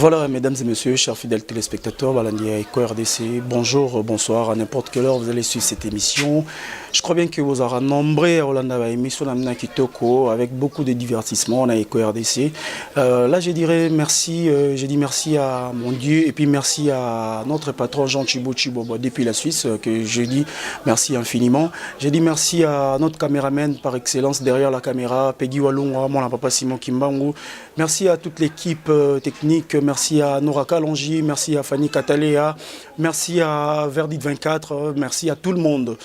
Voilà, mesdames et messieurs, chers fidèles téléspectateurs, Balandia Eco RDC, bonjour, bonsoir, à n'importe quelle heure vous allez suivre cette émission. Je crois bien que vous aurez nombreux à Hollanda émission Kitoko avec beaucoup de divertissement. On a Eco RDC. Là, je dirais merci, je dis merci à mon Dieu et puis merci à notre patron Jean Chibo depuis la Suisse que je dis merci infiniment. Je dis merci à notre caméraman par excellence derrière la caméra, Peggy Walunga, mon papa Simon Kimbangu. Merci à toute l'équipe technique. Merci à Nora Kalonji, merci à Fanny Catalea, merci à Verdit 24, merci à tout le monde.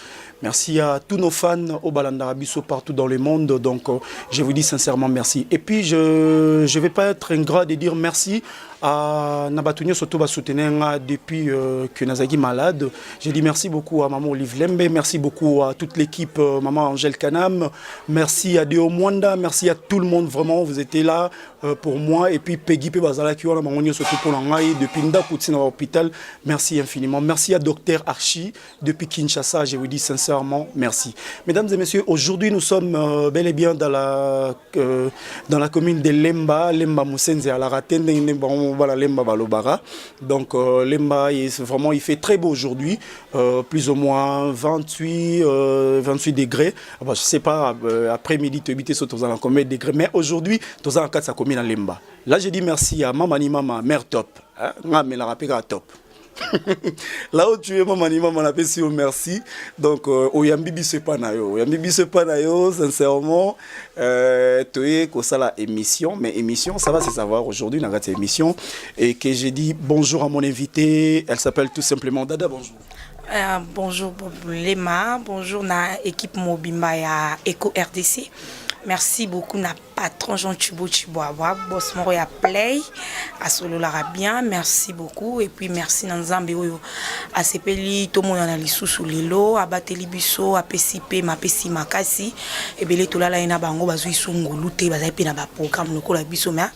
Merci à tous nos fans au Balandarabiso partout dans le monde. Donc, je vous dis sincèrement merci. Et puis, je ne vais pas être ingrat de dire merci à Nabatunyo Sotoba Soutenenga depuis que Nazagi malade. Je dis merci beaucoup à Maman Olive Lembe, merci beaucoup à toute l'équipe Maman Angèle Kanam, merci à Deo Mwanda, merci à tout le monde vraiment, vous étiez là pour moi. Et puis Peggy Bazala qui a Maman Soto pour l'Angaï depuis Ndakoutsina hôpital, merci infiniment. Merci à Docteur Archie depuis Kinshasa, je vous dis sincèrement merci. Mesdames et messieurs, aujourd'hui nous sommes bel et bien dans la commune de Lemba Moussenze à la Ratende. Voilà, Lemba Balobara. Donc Lemba, vraiment, il fait très beau aujourd'hui, plus ou moins 28 degrés. Bon, je ne sais pas, après-midi, tu habites sur combien de degrés, mais aujourd'hui, tu as 4 commune à Lemba. Là, je dis merci à Mamani Mama, mère top. Mais la rappelle top. Là où tu es, maman, on appelle si merci. Donc, Oyambibi se panayo. Oyambibi se panayo, sincèrement, tu es comme ça la émission. Mais émission, ça va se savoir aujourd'hui, dans cette émission. Et que j'ai dit bonjour à mon invité. Elle s'appelle tout simplement Dada. Bonjour. Bonjour, Lema. Bonjour, na équipe Mobimba à Eco RDC. Merci beaucoup na patron Jean Chiboawa, boss moro ya Play, à Solo Larabien, merci beaucoup et puis merci Nanzambe oyo a sepeli to mo na lisusu lelo abateli biso apesipe mapesi makasi et belé to la ina bango bazui sungulu te bazai pe na ba programme lokola biso mais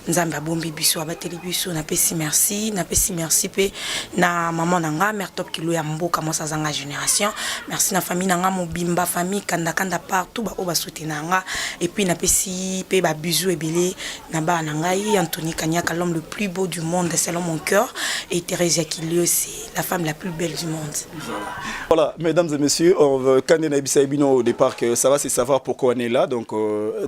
Nzambe abombi biso abateli biso na pesi merci pe na maman nanga mère top kilo ya mboka mo sazanga génération merci na famille nanga Mobimba famille kanda partout ba oba soutenanga et puis na pesi pe ba bisous ebele na ba nangai Anthony Kanyaka l'homme le plus beau du monde selon mon cœur et Thérèse Akilio c'est la femme la plus belle du monde. Voilà, mesdames et messieurs, on veut quand on a Ibino au départ que ça va se savoir pourquoi on est là. Donc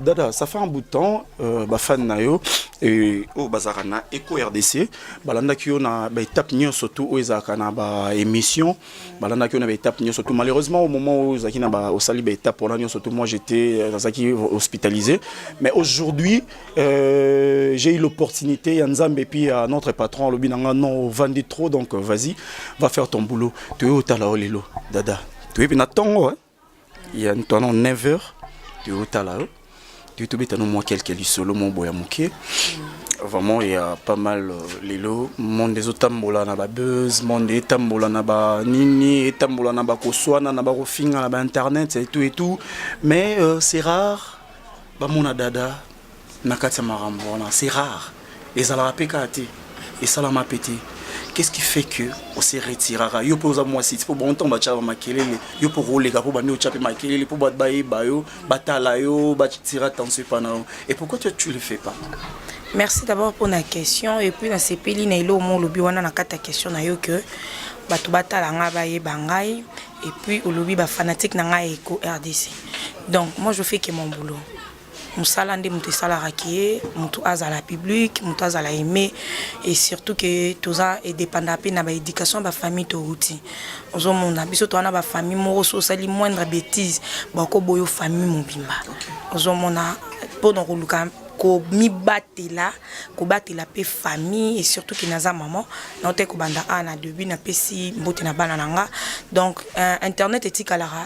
Dada, ça fait un bout de temps ba fan nayo et au Bazarana Eco RDC balanda ki on a étape surtout au ezakana ba émission balanda ki on a étape surtout malheureusement au moment où zakina ba au sali ba étape pour l'année surtout moi j'étais dans zaki hospitalisé mais aujourd'hui j'ai eu l'opportunité à Nzambe et puis à notre patron le binanga non vendit trop donc vas-y va faire ton boulot tu es au talao lelo Dada tu es bien tongo hein il y a un temps 9h tu es au talao tu te mets à nous quelques solo mon boya mouké. Vraiment il y a pas mal les lots monde des autres tambola na ba buzz monde des tambola na ba nini tambola na ba koswana na ba rofinga na ba internet et tout mais c'est rare ba mona Dada na kati marambo c'est rare les ala pekati et salama pété. Qu'est-ce qui fait que on se retirera yo pour moi si pour bon temps ba tchaba makelele yo pour rouler pour ba no tchape makelele pour ba bayo batala yo ba tira attention panao et pourquoi tu le fais pas? Merci d'abord pour la question et puis dans ces pays na ilo mo lobi wana na kata question na yo que batu batala nga baye bangai et puis au lobby ba fanatique na nga Eco RDC. Donc moi je fais que mon boulot. Musala nde mutu sala rakie mutu azala public mutu azala aimé et surtout que toza et dépendant pe na ba éducation ba famille to outi ozo mona biso to na ba famille moko so sali moindre bêtise ba ko boyo famille Mobimba ozo mona pour donc luka ko mi batela pe famille et surtout que naza maman na te ko banda ana début na pesi mbote na bana nanga donc internet etikalara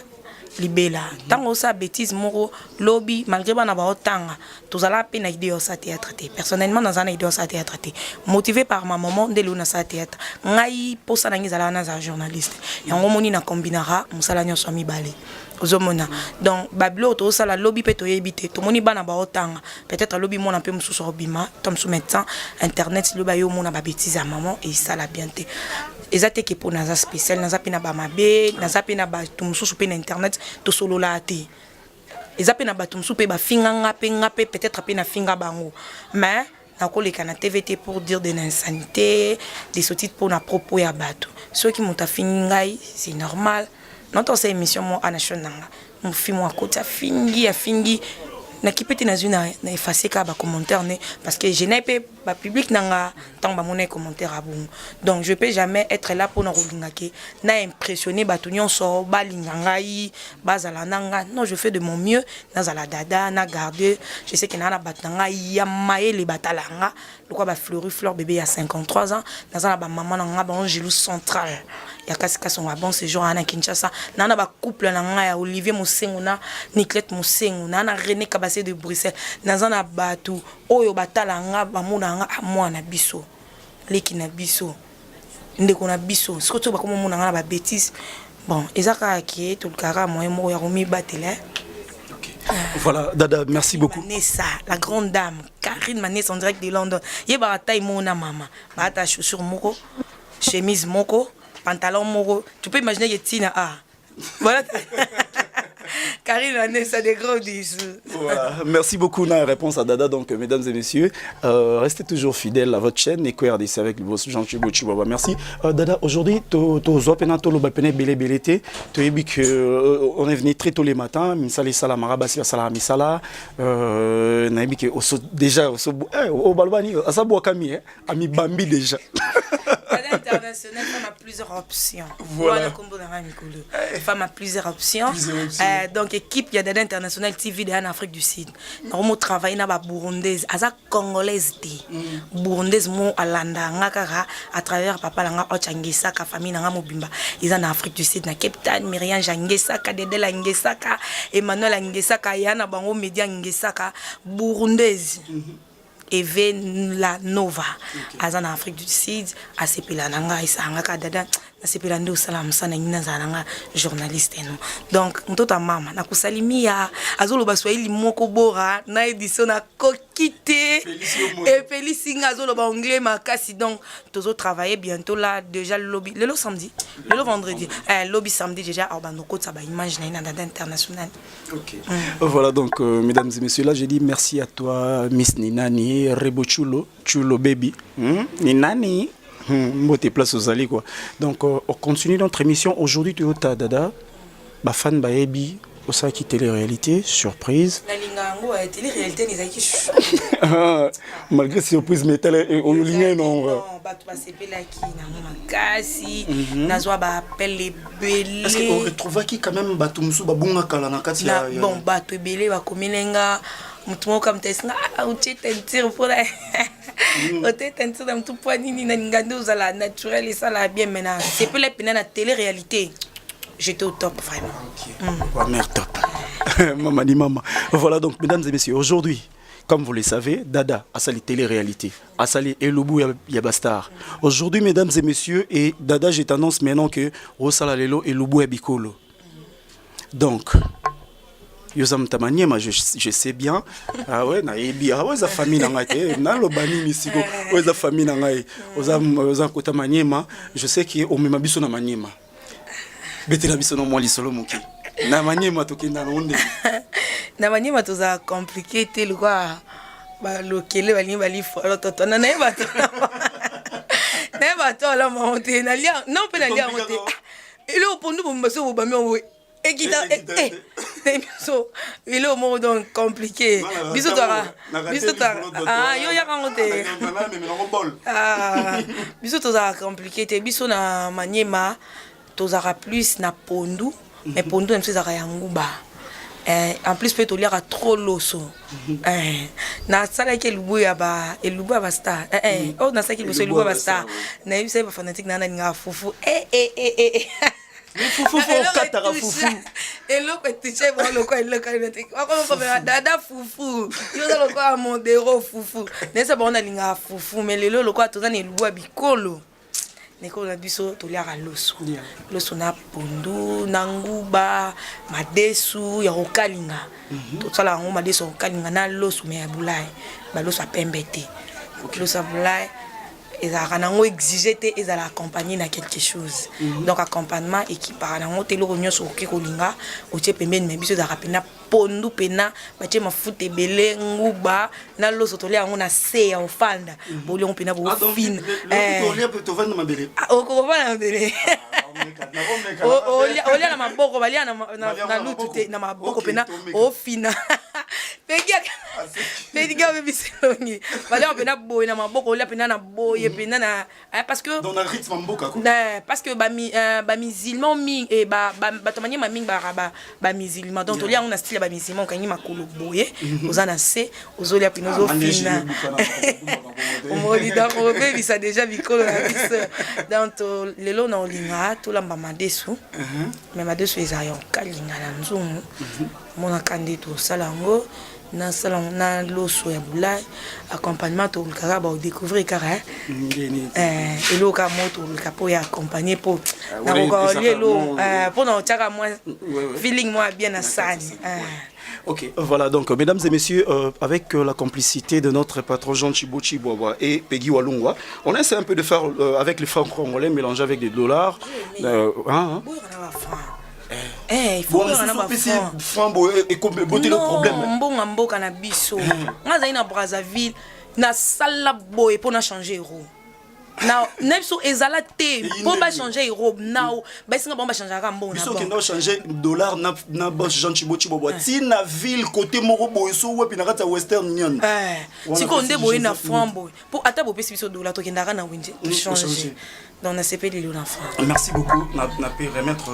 libela tango sa bêtise moro lobby malgré bana ba otanga tozala pe na idée sa théâtre té personnellement dans un idée sa théâtre té motivé par ma maman de luna sa théâtre ngai posa na ngizala na za journaliste yango moni na combinara musala nyoso mi balé ozomona donc bablo to sala lobby pe to yebité to moni bana ba otanga peut-être lobby mona pe mususu robima tom sous médecin internet le ba yo mona ba bêtise à maman et ça la bien té ezate ke pour naza spécial naza pe na ba mabe naza pe na ba tumususu pe na internet to solo la té ezapena batumsu pe ba finga nga pe peut-être pe na finga bango mais nakoleka na TVT pour dire de l'insanité des sottises pour na propos ya bato ceux qui m'ont fini ngai c'est normal notre émission mo anashonanga mon film à côté fingi na kipeti na zuna na effacer ka ba commentaire ne parce que je n'ai pas public nanga tant ba mon commentaire à bon donc je peux jamais être là pour na rolingake na impressionner bato nyonso ba lingangai bazala nanga non je fais de mon mieux na zala dada na garder je sais que na batanga ya maele batalanga pourquoi ba fleur bébé à 53 ans na zala ba maman nanga ba Angelou central ya kasika son bon séjour à Kinshasa na ba couple nanga ya Olivier Mosengo na Niclette Mosengo na René Kabase de Bruxelles nazana batu oyo batalanga bamunanga mwana biso leki na biso ndeko na biso surtout ba komo na ba bêtises bon ezaka ki tout le cara moi mo ya romi batela. Voilà, Dada, merci beaucoup. Manessa, la grande dame, Karine Manessa en direct de London. Yeba taille mona mama, bata chaussure moko, chemise moko, pantalon moko. Tu peux imaginer que Tina a. Voilà. Karine Manessa des gros bisous. Voilà, merci beaucoup na réponse à Dada. Donc mesdames et messieurs, restez toujours fidèles à votre chaîne Eco RDC avec vos Jean-Chibo Chihuahua. Merci. Dada, aujourd'hui to zopena to lo bapene belé té. Tu as vu que on est venu très tôt les matins, misali sala marabasi sala misala na vu que déjà au balbani asabu akami ami bambi déjà. International, femme a plusieurs options. Voilà. Femme a plusieurs options. Donc, équipe, il y a des internationales TV en Afrique du Sud. Nous travaillons dans la burundaise, à congolaise, burundaise, mon alanda, à travers papa langa ochangesa, ka famille nanga mobimba. Ils en Afrique du Sud, na Cape Town, Myriam Jangesa, Kadede Langesa, Emmanuel Langesa, Yana Bango Media Ngesa, burundaise. Eve la Nova en Afrique du Sud à Sepilananga et Sangaka Dada na Sepilando salam sana ngina zananga journaliste no donc mtoto mama na kusalimia azolo baswahili moko bora na édition na kokité et Félicinga azolo ba anglais makasi donc tozo travailler bientôt là déjà le lobby le samedi le vendredi lobby samedi déjà abanoko ça ba image na Dada international. OK. Voilà donc mesdames et messieurs là j'ai dit merci à toi Miss Ninani Rebo Chulo baby Ninani moté place aux allées quoi. Donc on continue notre émission aujourd'hui tu as Dada ba fan ba ebi au ça qui télé-réalité surprise la lingango télé-réalité les aki malgré surprise mais télé au lingé non ba tu passer pela ki na makasi nazwa ba appel les belé est-ce qu'on retrouve qui quand même ba tumsu ba bunga kala na kati ya bon ba to belé ba komelenga mutumo comme tesna ou tentire pour la ote tentire dans tout point ni na ngando za la naturel et ça la bien maintenant c'est pour les pena na télé-réalité. J'étais au top vraiment. Okay. Mère top. Maman ni maman. Voilà donc mesdames et messieurs, aujourd'hui, comme vous le savez, Dada a sali télé-réalité, a sali Elubu Yabastar. Aujourd'hui mesdames et messieurs, et Dada je t'annonce maintenant que Rosala Lelo Elubu Yabikolo. Donc Yosam Tamaniema, je sais bien. Ah ouais, na ebi, ah ouais, za famille nangaite, na lobani misiko, ouais za famille nangaite, oza kota Maniema, je sais que o mema biso na Maniema. Betela biso no mo lisolo moki. Na Maniema tokinda nonde. Na Maniema toza compliqué te lwa ba lokele bali bali folo toto na ba to. Na ba to la monte na lia, non pe na lia monte. Et là pour nous bomba so bomba mi et guitare so il est au mot donc compliqué biso toi ah yo ya kangote ah biso toza compliqué te biso na Maniema tozara plus na pondu mais pondu même ça ya nguba en plus peut tolia trop loso na sala ke lubu ya ba star oh na sala ke lubu ba star na yisa ba fanatique na nga fufu Fufu katara fufu. Et l'autre tu sais bon le quoi le quoi Dada fufu. Yo za le quoi Mondero fufu. Nessa bon na linga fufu mais le quoi to za ne lubu bikolo. Neko na biso to lia loso. Loso na pondu na nguba madesu ya okalinga. To sala ngo madesu okalinga na loso me ya bulai. Ba loso apembete. Loso bulai ezalaka nango exige te ezala accompagné na quelque chose. Donc accompagnement équipara nango te eloko nyonso okoki kolinga otie pembeni me biso ezalaka pena pondu pena batie mafuta ebele nguba na loso tolia yango na se ya ofanda boliongo pena bofine okokofanda mabele olia na maboko balia na lutu te na maboko pena ofina pegiaka bebiselongi balia pena boye na maboko olia pena na boye pena na parce que dans le rythme mboka quoi parce que ba musulman mingi et ba tomanye ma mingi ba musulman donc tolia on a style ba musulman kangi makolo boye ozana se ozolia pena ozofina omoli donc obebi ça déjà bikolo na biso donc lelo na olinga tolamba madesu mais madesu ezayo kalinga na nzungu mona kandi to salango na salon na loso ya bulai accompagnement to kaka ba découvrir kara elo ka moto ka po ya accompagner po na ko lelo po na chaka moi feeling moi bien na sani. Ok, voilà donc mesdames et messieurs, avec la complicité de notre patron Jean Chibochi Boaba et Peggy Walungwa, on essaie un peu de faire avec les francs congolais mélangés avec des dollars. Il faut que on franc et comme beauté le problème. Mbonga mboka na biso. Nga za ina Brazzaville na sala boy pour na changer euro. Na nepso ezala te pour ba changer euro now ba singa ba changer ka mbonga na biso kendo changer dollar na boss Jean Chibochi Boaba ti na ville côté moko boy so wepi na kata Western Union. Si ko nde boy na franc boy pour ata bo pesi biso dollar to kenda ka na winje changer. Dans la CP de l'enfant. Merci beaucoup. On a pu remettre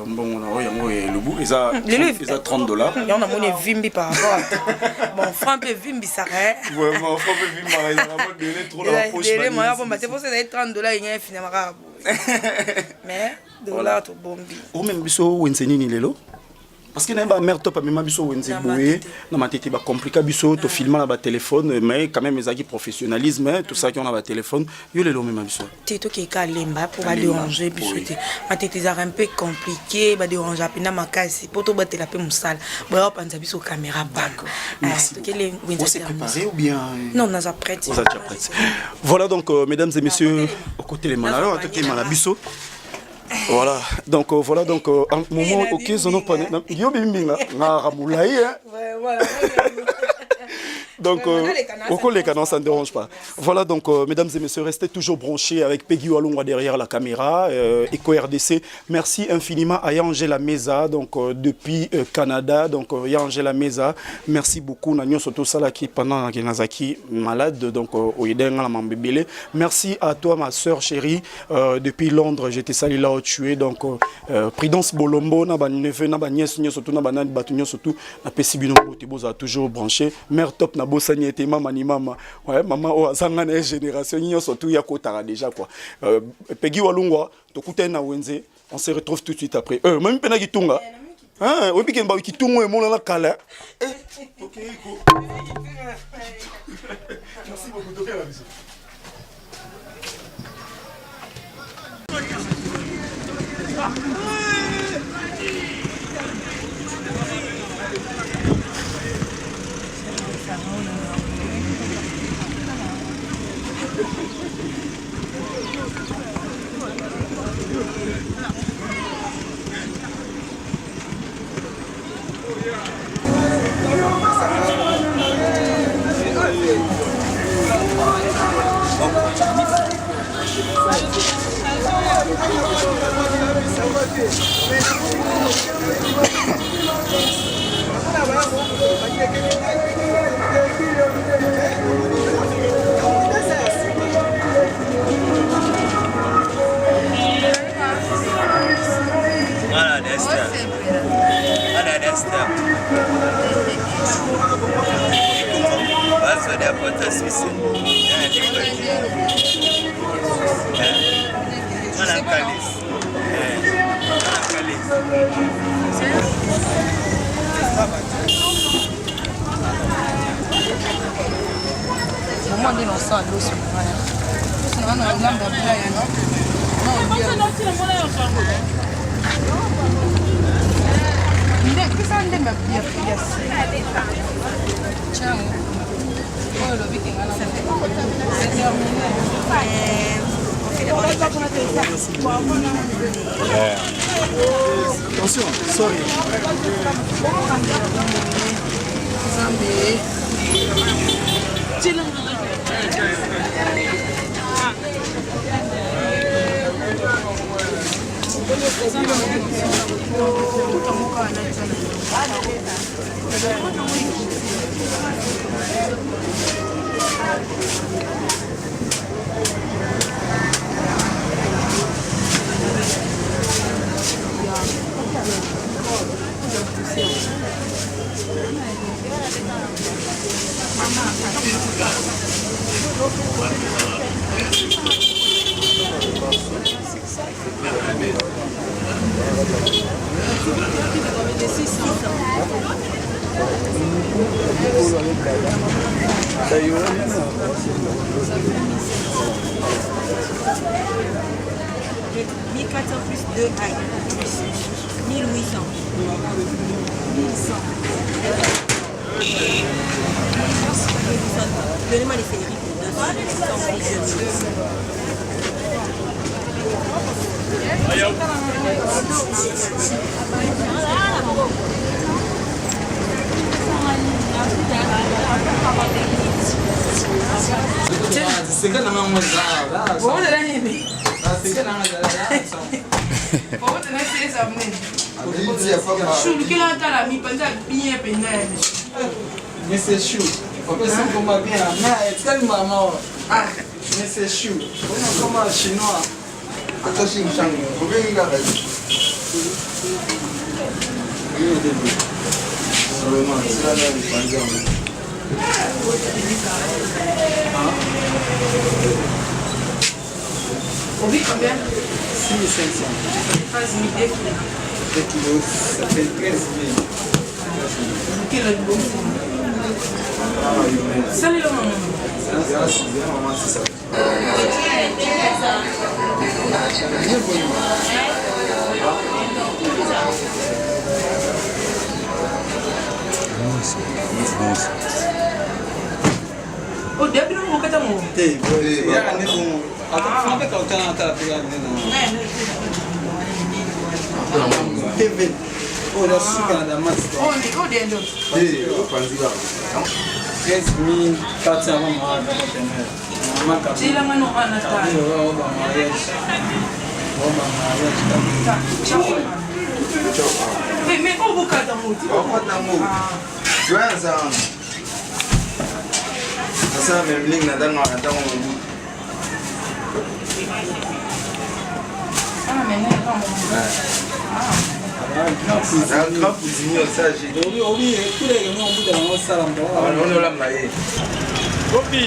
bon le bout. Ils ont 30 dollars. Il y en a mon vimbi par rapport. Mon franc peut vimbi ça. Ouais, mon franc peut vimbi. Il a vraiment donné trop la poche. C'est pour ça que 30 dollars il y a finalement. Mais dollars tout bombi. Ou même biso wenseni ni lelo. Parce que na ba mère top même biso wenze boye na matete ba compliqué biso to filmer na ba téléphone mais quand même ezaki professionnalisme tout ça qui on a ba téléphone yo lelo même biso teto ki ka lemba pour ba déranger biso te matete za un peu compliqué ba déranger pena makasi pour to batela pe musala ba panza biso caméra bam. Merci. On s'est préparé ou bien non on a prêt. On a déjà prêt. Voilà donc mesdames et messieurs aux côtés les malades attaquer malabiso. Voilà donc un moment ok zono pas yo bimbinga na ramulai voilà. Donc, les canons, ça ne dérange pas. Voilà, donc, mesdames et messieurs, restez toujours branchés avec Peggy Walungwa derrière la caméra, EcoRDC. Merci infiniment à Yangela Meza, donc, depuis Canada. Donc, Yangela Meza, merci beaucoup. Nous sommes tous là qui, pendant que Nazaki malade, donc, merci à toi, ma soeur chérie, depuis Londres. J'étais salé là où tu es. Donc, Prudence Bolombo, na neveu, na nièce, surtout, na banane, batunyo, surtout, na Pessibino, Botiboza, toujours branché. Mère top, na bosani était maman ni maman. Ouais, maman, oh, ça n'a pas génération, ni surtout, ya kotara déjà, quoi. Peggy Walungwa, tokute na wenze, on se retrouve tout de suite après. Même pena kitunga. Hein, oui, bien, bah, kitunga et mon la kala. Ok, merci beaucoup, de la vision. Attention, sorry. Plus 2 aïe. 1800. 1100. Donnez-moi les féeriques pour 200. Mais c'est chou. Faut que ça commence bien. Mais c'est maman. Mais c'est chou. On commence chinois. Attention, chang. Vous voyez là. Vraiment, c'est là le On vit combien? 6500. 13 000 2 kilos, ça fait 13 000. Quel est le bon? Ça, c'est le moment. C'est ça. Au début, on va TV. Oh, la sucre dans ma on est 13 400 c'est la mano en attente. Mais on vous cadre Sasa memling na dango na dango mu. Ah mais non. Na grand cuisinier ça j'ai. Oui, tous les gens ont bout dans salam. On l'a maillé. Gopi.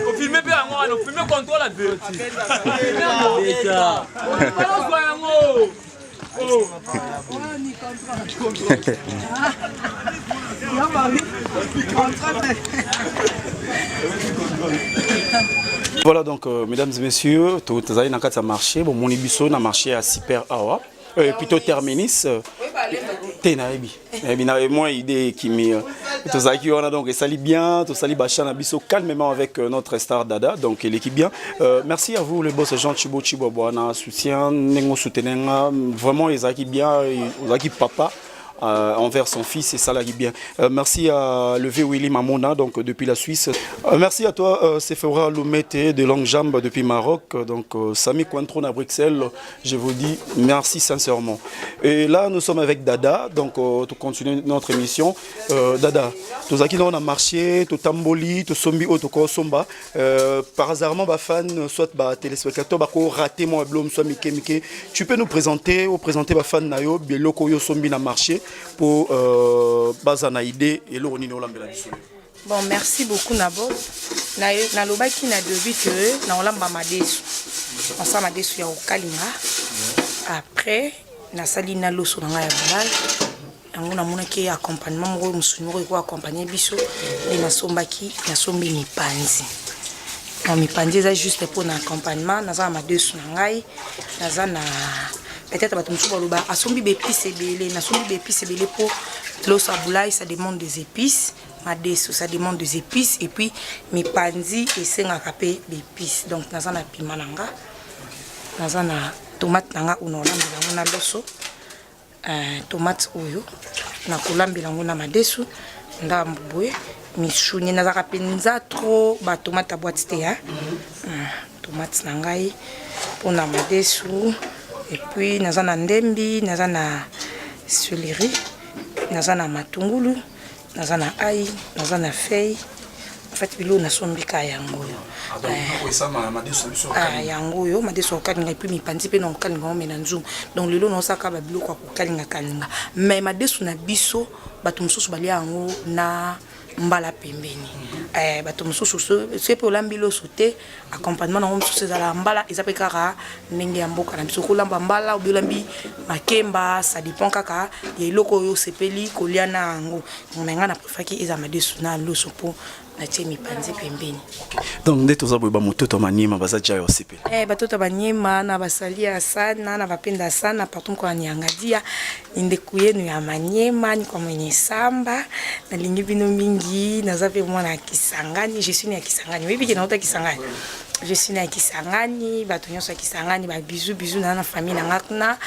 Au filmer bien, on filme contre la deux. Voilà donc mesdames et messieurs, tout ça n'a qu'à marcher. Bon, mon ibiso n'a marché à Super Awa, plutôt Terminus. Tenaebi. Moi idée qui me tout ça qui on a donc ça bien, tout ça bachana biso calmement avec notre star Dada donc l'équipe bien. Merci à vous le boss Jean Chibo Chibo Boana soutien nengo soutenenga vraiment les qui bien, les qui papa. envers son fils et ça l'a dit bien. Merci à Levé Willy Mamona donc depuis la Suisse. Merci à toi Sephora Loumete de Longue Jambe depuis Maroc. Donc Sami Cointron à Bruxelles, je vous dis merci sincèrement. Et là nous sommes avec Dada, donc pour continuer notre émission. Dada, tous qui on a marché, tout tamboli, tout sombi, tout somba. Par hasard, ma fan, soit ba téléspectateur, ba ko raté mon blom, soit Mike. Tu peux nous présenter ma fan nayo, bieloko yo sombi na marché pour bazana idée et le roni no lambela biso. Bon, merci beaucoup Nabo. Na lobaki na debi que na olamba madesu. Ensemble madesu ya okalinga. Après na sali na loso na ya balal. On a mon accompagnement, je suis accompagné biso et na sombaki na sombi mi panzi. Non mi panzi c'est juste pour un accompagnement, na za ma deux sunangai, na za na peut-être bato musuba loba asombi épices belé, na sombi épices belé pour l'os aboulay ça demande des épices, ma desu ça demande des épices et puis mi panzi et senga kapé d'épices. Donc na za na piment nanga, na za na tomate nanga unolambi na loso. Tomate oyo na kolambela ngo na madesu ndamboye misuni nazaka penza trop ba tomate à boîte te hein tomate na ngai pona madesu et puis nazana ndembi nazana céleri nazana matungulu nazana ail nazana feuille en fait bilo na sombika yango yango yo madeso okalinga et puis mi panzi pe na okalinga omena nzum donc lelo na osaka ba bilo kwa kokalinga kalinga mais madeso na biso bato mosusu balia yango na mbala pembeni bato mosusu c'est pour lambilo sauté accompagnement na mosusu za la mbala ezapé kaka ndenge ya mboka na biso kolamba mbala obilambi makemba ça dépend kaka ya iloko yo sepeli koliana yango menga na préfère eza madeso na loso po na temi panzi pembeni. Donc ndeto za boba mototo manima bazaja yo sepe. Batoto banyema na basalia sana na bapenda sana partout kwa niangadia ndeku yenu ya manyema ni kwa mwenye samba na lingi bino mingi nazape mwana Kisangani, je suis né à Kisangani. Oui biki na uta Kisangani. Je suis né à Kisangani, bato nyonso ya Kisangani ba bisous na famille na ngakna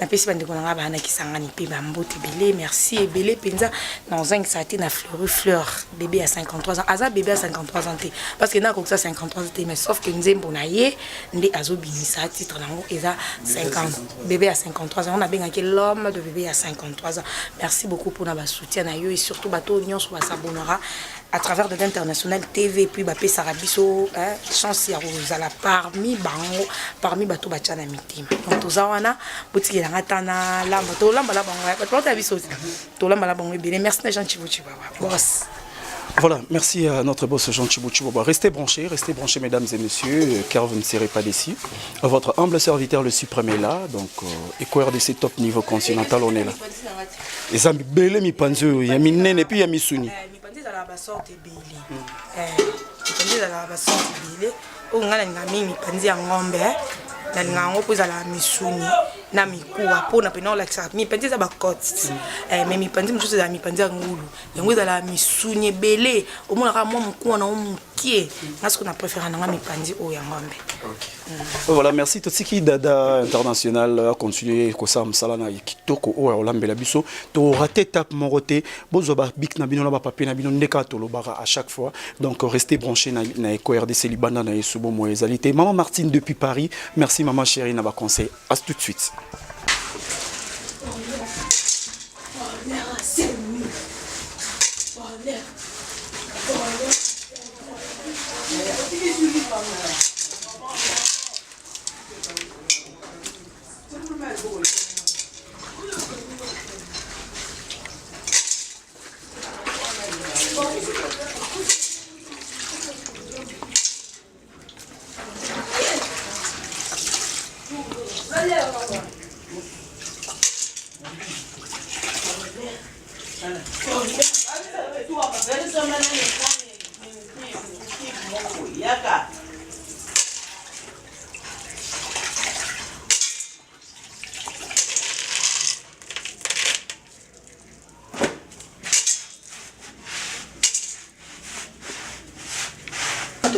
na pesi bande kona ba na Kisangani pe ba mbote belé merci et belé penza dans 5 saté na fleur bébé à 53 ans aza bébé à 53 ans parce que na ko ça 53 ans mais sauf que nzembo na ye ndi azo binisa titre nango eza 50 bébé à 53 ans on a bien que l'homme de bébé à 53 ans. Merci beaucoup pour na soutien na yo et surtout bato nyonso ba s'abonnera à travers de l'international TV puis bapé sarabiso chance ya rozala parmi bango parmi bato bachana mitima donc tozawana botiki la ngatana lamba to lamba la bango bato ta biso to lamba la bango bien merci na Jean Chibuchi baba boss. Voilà, merci à notre boss Jean Chibuchi. Restez branchés mesdames et messieurs, car vous ne serez pas déçus. Votre humble serviteur le suprême est là, donc EcoRDC top niveau continental, on est là. Et ça, belé mi panzo, il y a mi nene et puis il y a mi suni. Mi panzo à la basorte belé. Mi panzo à la basorte belé. O ngana ngami mi panzo ya ngombe. Na ngango poza la misuni na mikuwa pona pena la tsa mi panzi za bakoti mais mi panzi msusu za mi panzi ngulu yango za la misuni belé o mona ka mo mkuwa na omukie parce qu'on a préféré na mi panzi o ya ngombe. Voilà, merci Totsiki Dada International a continué ko sam sala na kitoko o olambela biso to raté tape moroté bozo ba bik na bino na ba papier na bino ndeka to lobara à chaque fois donc restez branchés na EcoRDC Libanda na Yesubo Moezalité. Maman Martine depuis Paris, merci maman chérie na ba conseil. À tout de suite.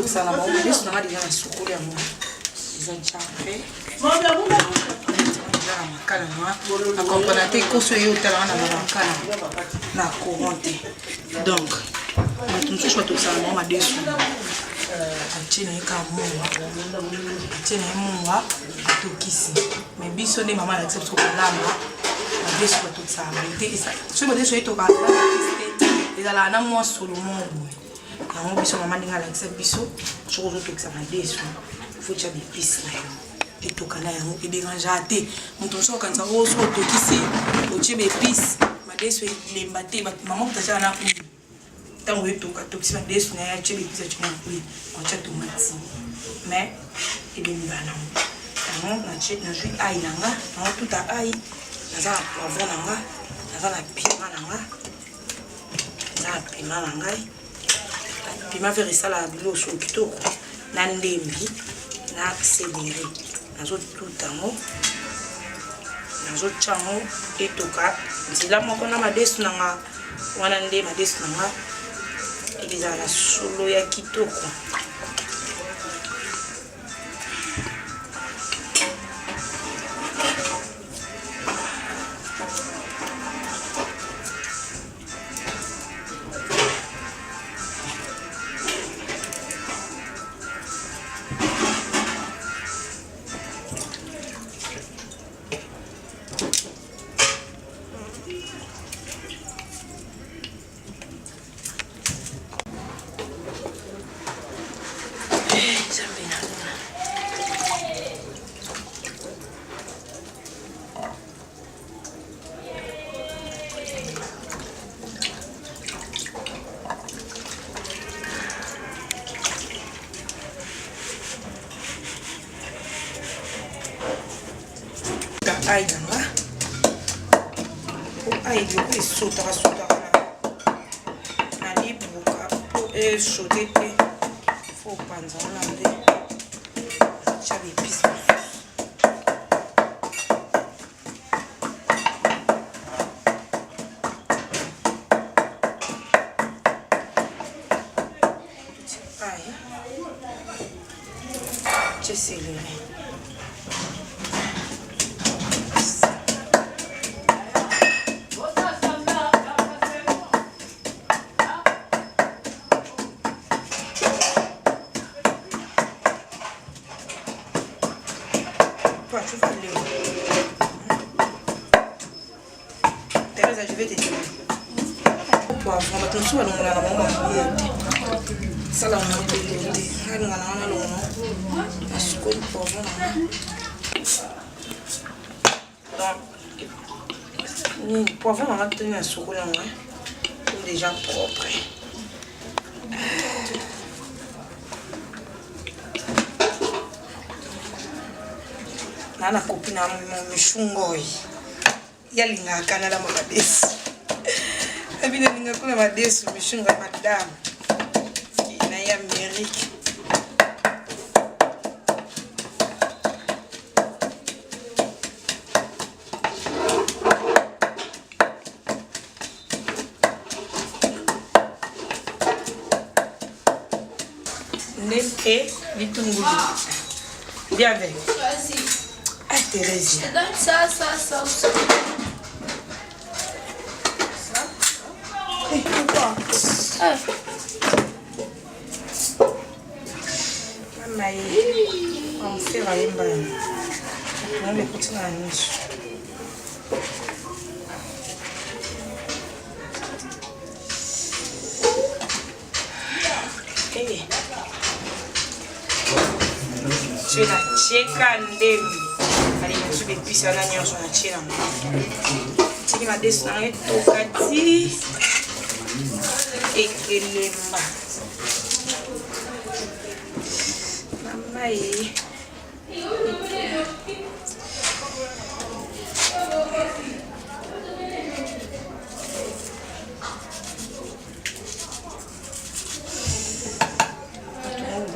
Ça va, eza na makala na comprendre te koso yo otalanga na makala na courant te donc bato mosusu batokisaka mwa madesu atie na ye ka munga atie na ye munga atokisi mais biso nde mama alakisa biso kolamba madesu batokisaka boye te soki madesu etokaka ezalaka na mwa solo moko boye yango biso mama ndenge alakisa biso soki ozotokisa madesu faut tia bepisi na yo etoka na yango edérangea te moto mosusu okanisa oyo soki otokisi otie bepisi madesu elemba te mama kutatiaka na kuyi ntango etoka tokisi madesu na ye atie bepisi atie na kuyi atia tomati mais elemba nango yango nazwi ai nanga nango tuta ai naza na poivron nanga naza na pima nanga naza na pima na ngai pima vere esala biloso kitoko na ndembi na céleri nazotuta yango nazotya yango etoka nzela moko na madesu nanga wana nde madesu nanga ezala na solo ya kitoko ai nanga po ai biloko esotaka na libuka po esote te fo opanza wana nde tia bepisi ai tia céleri Je vais te dire. Poivron, bato mosusu balongolaka bango mafuye te sala ngo ebele te alingana wana longo nasukoli poivron nanga donc poivron nanga toni nasukoli yango déjà propre naa na kopi na mishungoyi yalingaka nala madesu abina linga kuna madesu mishunga madame na ya Amerika et bitungulu viens avec. Vas-y. Ah Thérèse. Je te donne ça aussi. Et pourquoi? Maman, on me fait rien bien. On va écouter la niche. Tu la cheka ndembi. Allez, tu vais pisser la niche sur la chela. Tu vas descendre tout kati. Et kelemba. Maman est.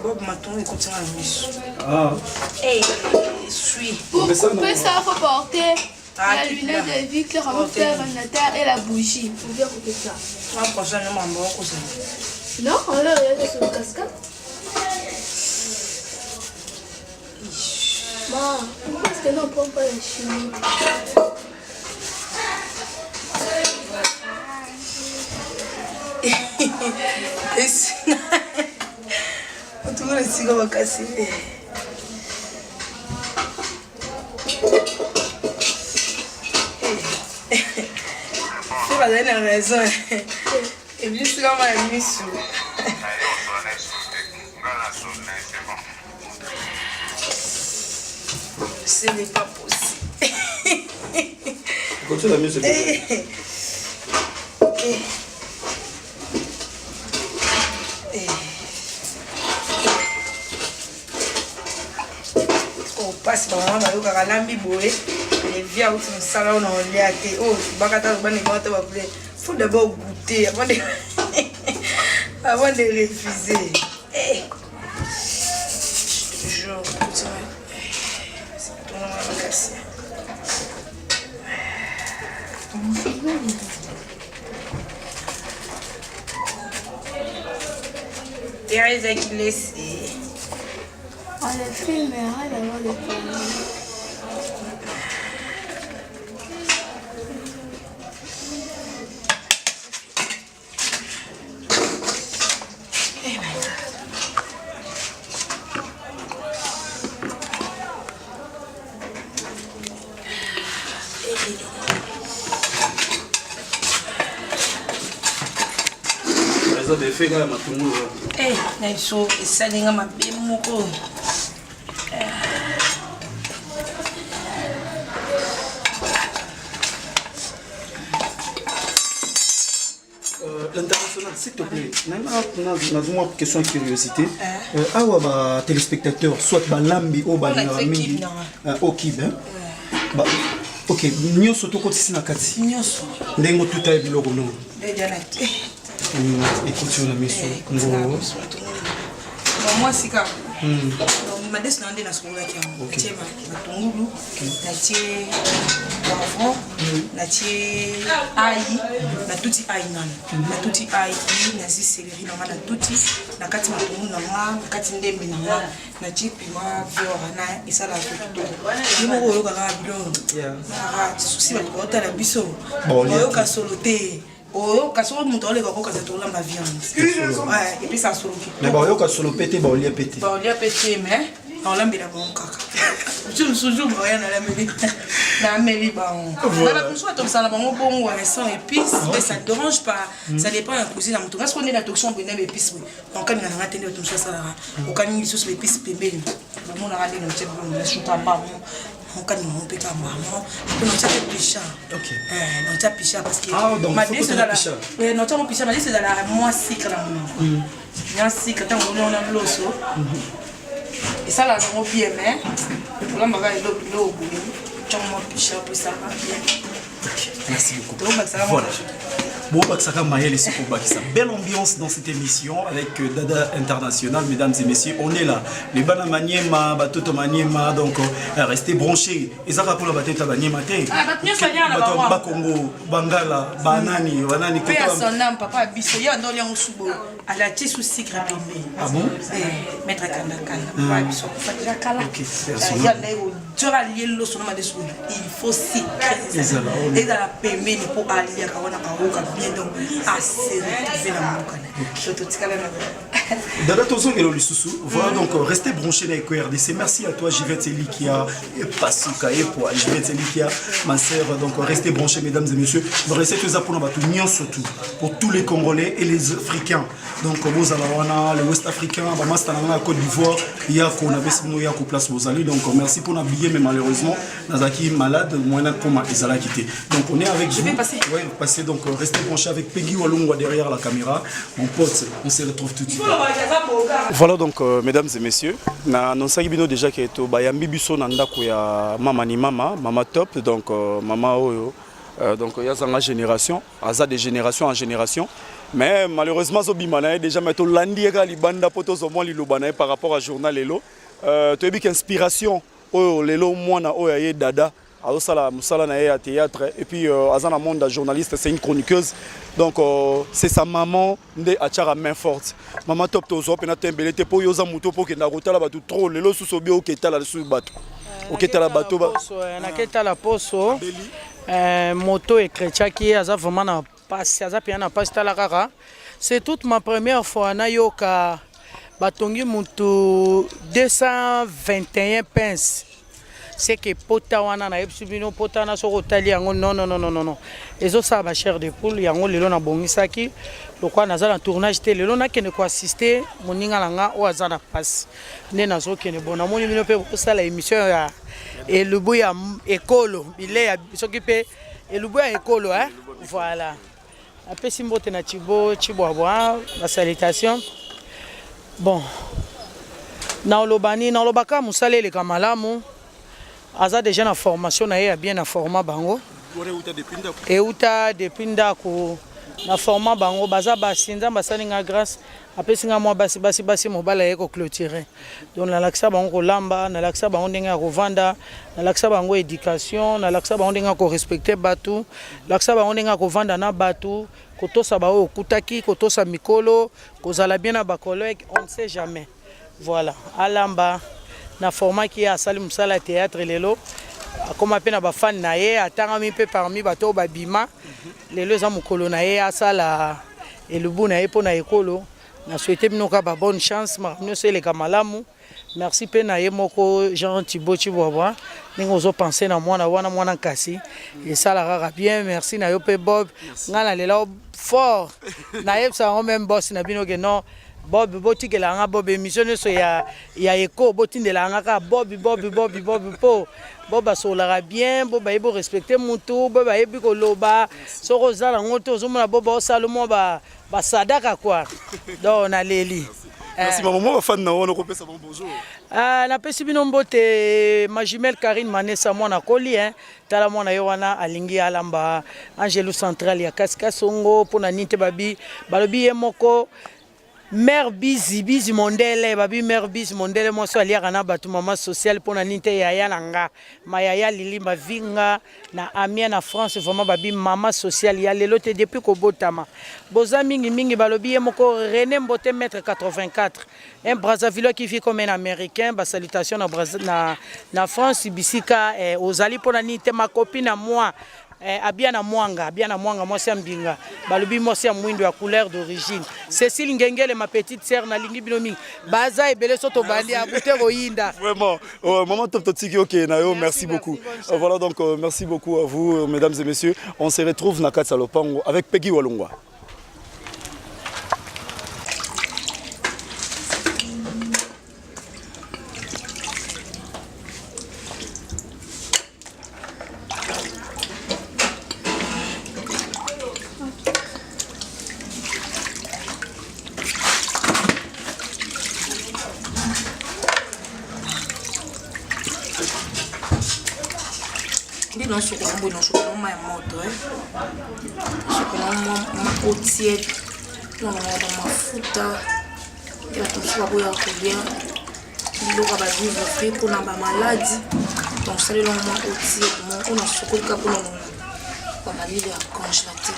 Bob Maton est continue à la mission. Ah. Hey, je suis. Pour couper ça, il faut porter la tu lunette l'as. de vitre, le remonteur ordinateur et la bougie. Vous pouvez couper ça. Moi, prochainement, je vais couper ça. Non, on va regarder sur le cascade. Parce que non, pas la chimie. Tout le monde va casser. C'est pas la raison. Et puis c'est comme un mission. Ce n'est pas possible. Continue la musique. Ok. Passe par moi, je vais lambi boé. Les vieux out me salon on liaté. Oh, bakata ba ne ba ta ba boulé. Faut d'abord goûter avant de avant de refuser. Eh. Toujours c'est tout le monde cassé. Teresa qui laisse. On le filme, arrête d'avoir le film. Ça des faits quand même à tout le monde. Eh, Naïso, et ça n'est pas ma belle moko. L'international, s'il te plaît, on a une question de curiosité. Awa téléspectateurs, soit Balambi ou Balambi, au Kib. Ok, nous sommes tous ici dans Kati. Nous sommes tout à l'heure. Écoutez, la mission. Moi, c'est comme. Je suis dans la seconde qui est matungulu, natie poivron, natie ail, na tuti ail nan, na tuti ail, nazi céleri na na tuti, na kati matungulu na na kati ndembe na natie piment vert na isala tout. Ni mo yo ka bilo. Ah, souci ba ko ta la biso. Yo ka soloté. Oh, kaso muto ole ko kaza to la ma viande. Ouais, et puis ça solo. Mais bon, yo ka solo pété, ba oli pété. Ba oli pété mais on l'a mis là bon kaka. Je me souviens rien à la mêlée. La mêlée ba on. Voilà, comme ça ça là bon bon ouais sans épices, mais ça dérange pas. Ça dépend un cuisine en tout cas, parce qu'on est la toxon bonne épices. Donc quand on a raté tout ça ça là. Au can ni sauce épices pembé. Bon on a raté le chef bon, le chou tamba. On can mon péka maman. On a fait picha. OK. On a picha parce que ma dit c'est dans la. Oui, non, on picha, ma dit c'est dans la moi sucre là. Bien sucre tant on a l'osso. Et ça là on bien mais pour la maga et l'eau boulot. Tu m'as picha pour ça bien. Merci beaucoup. Donc ça voilà. Bon, belle ambiance dans cette émission avec Dada International, mesdames et messieurs. On est là. Les Bana Maniema, Batoto Maniema, donc restez branchés. Et ça va pour la bataille de Maniema. Ah, Congo, Bangala, Banani, Banani. Paix à son âme, papa Bisso, il y a un dollar en sous à la tisse ou sucre à ah bon? Maître Kandakana, papa Bisso, Fatila Kala. Ok, il y a il faut sucre. Et dans la paiement, pour aller à Kawana Karoka. Donc assez retrouver la Dada Tozo et Lolisusu, voilà donc restez branchés avec RDC. Merci à toi Jivette Elikia et Pasuka et pour Jivette Elikia, ma sœur. Donc restez branchés mesdames et messieurs. Restez tous pour nous surtout pour tous les Congolais et les Africains. Donc vous allez les Ouest Africains, la Côte d'Ivoire, il y a qu'on avait ce moyen qu'on place vos alliés. Donc merci pour nous habiller mais malheureusement Nazaki malade, moyen pour ma Isala quitté. Donc on est avec vous. Ouais, passez donc restez branchés avec Peggy Walungwa derrière la caméra. Mon pote, on se retrouve tout de suite. Voilà donc mesdames et messieurs, na nonsaki bino déjà que to bayambi biso na ndako ya mama ni mama top donc mama oyo donc il y a sa génération, aza de génération en génération. Mais malheureusement Zobimana déjà meto landi ka libanda poto zo mo lilobana par rapport à journal lelo. To ebi inspiration oyo lelo mwana oyo ye dada Musala na théâtre et puis Azana Monde journaliste, c'est une chroniqueuse. Donc c'est sa maman de Achara main forte. Maman top tozo pe na tembelete po yoza muto po ke na rota la batu trop lelo susobio ke tala su batu. oketala bato ba naketa la poso moto ekretiaki aza vraiment na pasi aza pena na pasi tala kaka c'est toute ma première fois na yoka batongi mutu 221 pinces c'est que pota wana na yebisi bino pota na soko tali yango non ezo sa ba chair de poule yango lelo na bongisaki lokwa naza na tournage te lelo nakende ko assister moninga langa o aza na passe nde nazokende bona moni bino pe osala émission ya elubu ya ekolo bile ya soki pe elubu ya ekolo voilà apesi mbote na Chibwabwa la salutation bon na olobaka musale le kamalamu aza déjà na formation na ye bien na format bango euta depuis ndako na format bango baza basinza basalinga grâce apesinga mwa basi mobala ye ko clôturer donc na laksa bango kolamba na laksa bango ndenge ko vanda na laksa bango éducation na laksa bango ndenge ko respecter batu laksa bango ndenge ko vanda na batu kotosa ba okutaki kotosa mikolo kozala bien na ba collègue on ne sait jamais voilà alamba na format qui a sali musala théâtre lelo comme appena ba fan na ye atanga mi pe parmi bato babima lelo za mukolo na ye asala elubu na ye pona ekolo na souhaiter binoka ba bonne chance marnyo c'est le kamalamu merci pe na ye moko Jean Thibaut Chibwabwa ningo zo penser na mwana kasi et ça la rara bien merci na yo pe Bob ngana lela fort na yebsa même boss na bino que non Bob botikela nga Bob émission so ya eko botindela nga ka Bob po Bob asolara bien Bob ayebo respecter mutu Bob ayebi ko loba soko zala ngoto zomona Bob osalomo ba sadaka quoi donc na leli merci maman fan na ono ko pesa bonjour na pesi bino mbote ma jumelle Karine Manessa mwana koli tala mwana yo wana alingi alamba Angelo Central ya Kasongo pona ninte babi balobi ye moko Mère Bizi Mondele, babi Mère Bizi Mondele, moi so aliaka na batu mama social pour na ninte yaya nanga, ma yaya lili ma vinga na amia na France vraiment babi mama social ya lelo te depuis ko botama. Boza mingi balobi moko René Mbote mètre 84, un Brazzaville qui vit comme un américain, ba salutation na France bisika ozali pour na ninte ma copine à moi. Abiana Mwanga, moi c'est Mbinga. Balobi moi c'est mwindo ya couleur d'origine. Cécile Ngengele ma petite sœur na lingi binomi. Baza et belé soto bali a butero yinda. Vraiment, maman top tiki OK nayo, merci beaucoup. Voilà donc merci beaucoup à vous mesdames et messieurs. On se retrouve na Katsa Lopango avec Peggy Walungwa. Non, je suis ma moto. Je suis ma côtière. Non, ma fouta. Il y a tout ça pour y accueillir. Il y a des vivres frais pour la maladie. Donc, c'est le nom de ma côtière. On a ce qu'on a pour nous. On va aller à congélateur.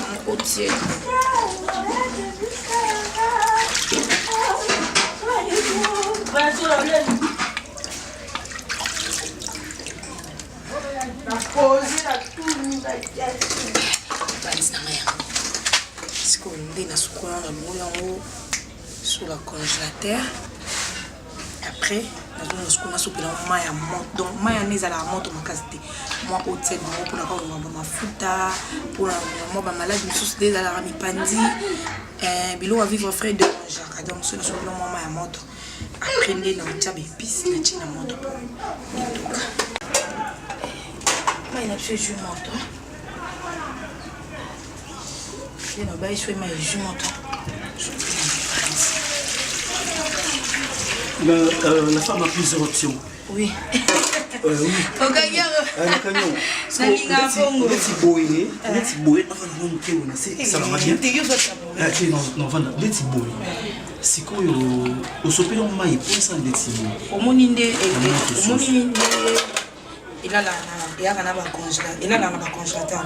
Ma côtière. Sur le congélateur. Après, on a soupé la maille à monte. Donc, mayonnaise à la monte, on m'a cassé. Moi, au tête, pour la ma fouta, pour la moi, malade, je suis déjà à la ramipandi. Bilo à vivre frais de Jacques. Donc, c'est le soupé la maille à monte. Après, on a un tchab épice, on a tina monte pour les touca. Il a fait jus monte. Il a fait jus monte. La femme a plusieurs options. Oui. Oui. Au camion. Ça va bien. Sikoyo osopela mai pour ça ndetibo. Omoninde il a la congélateur.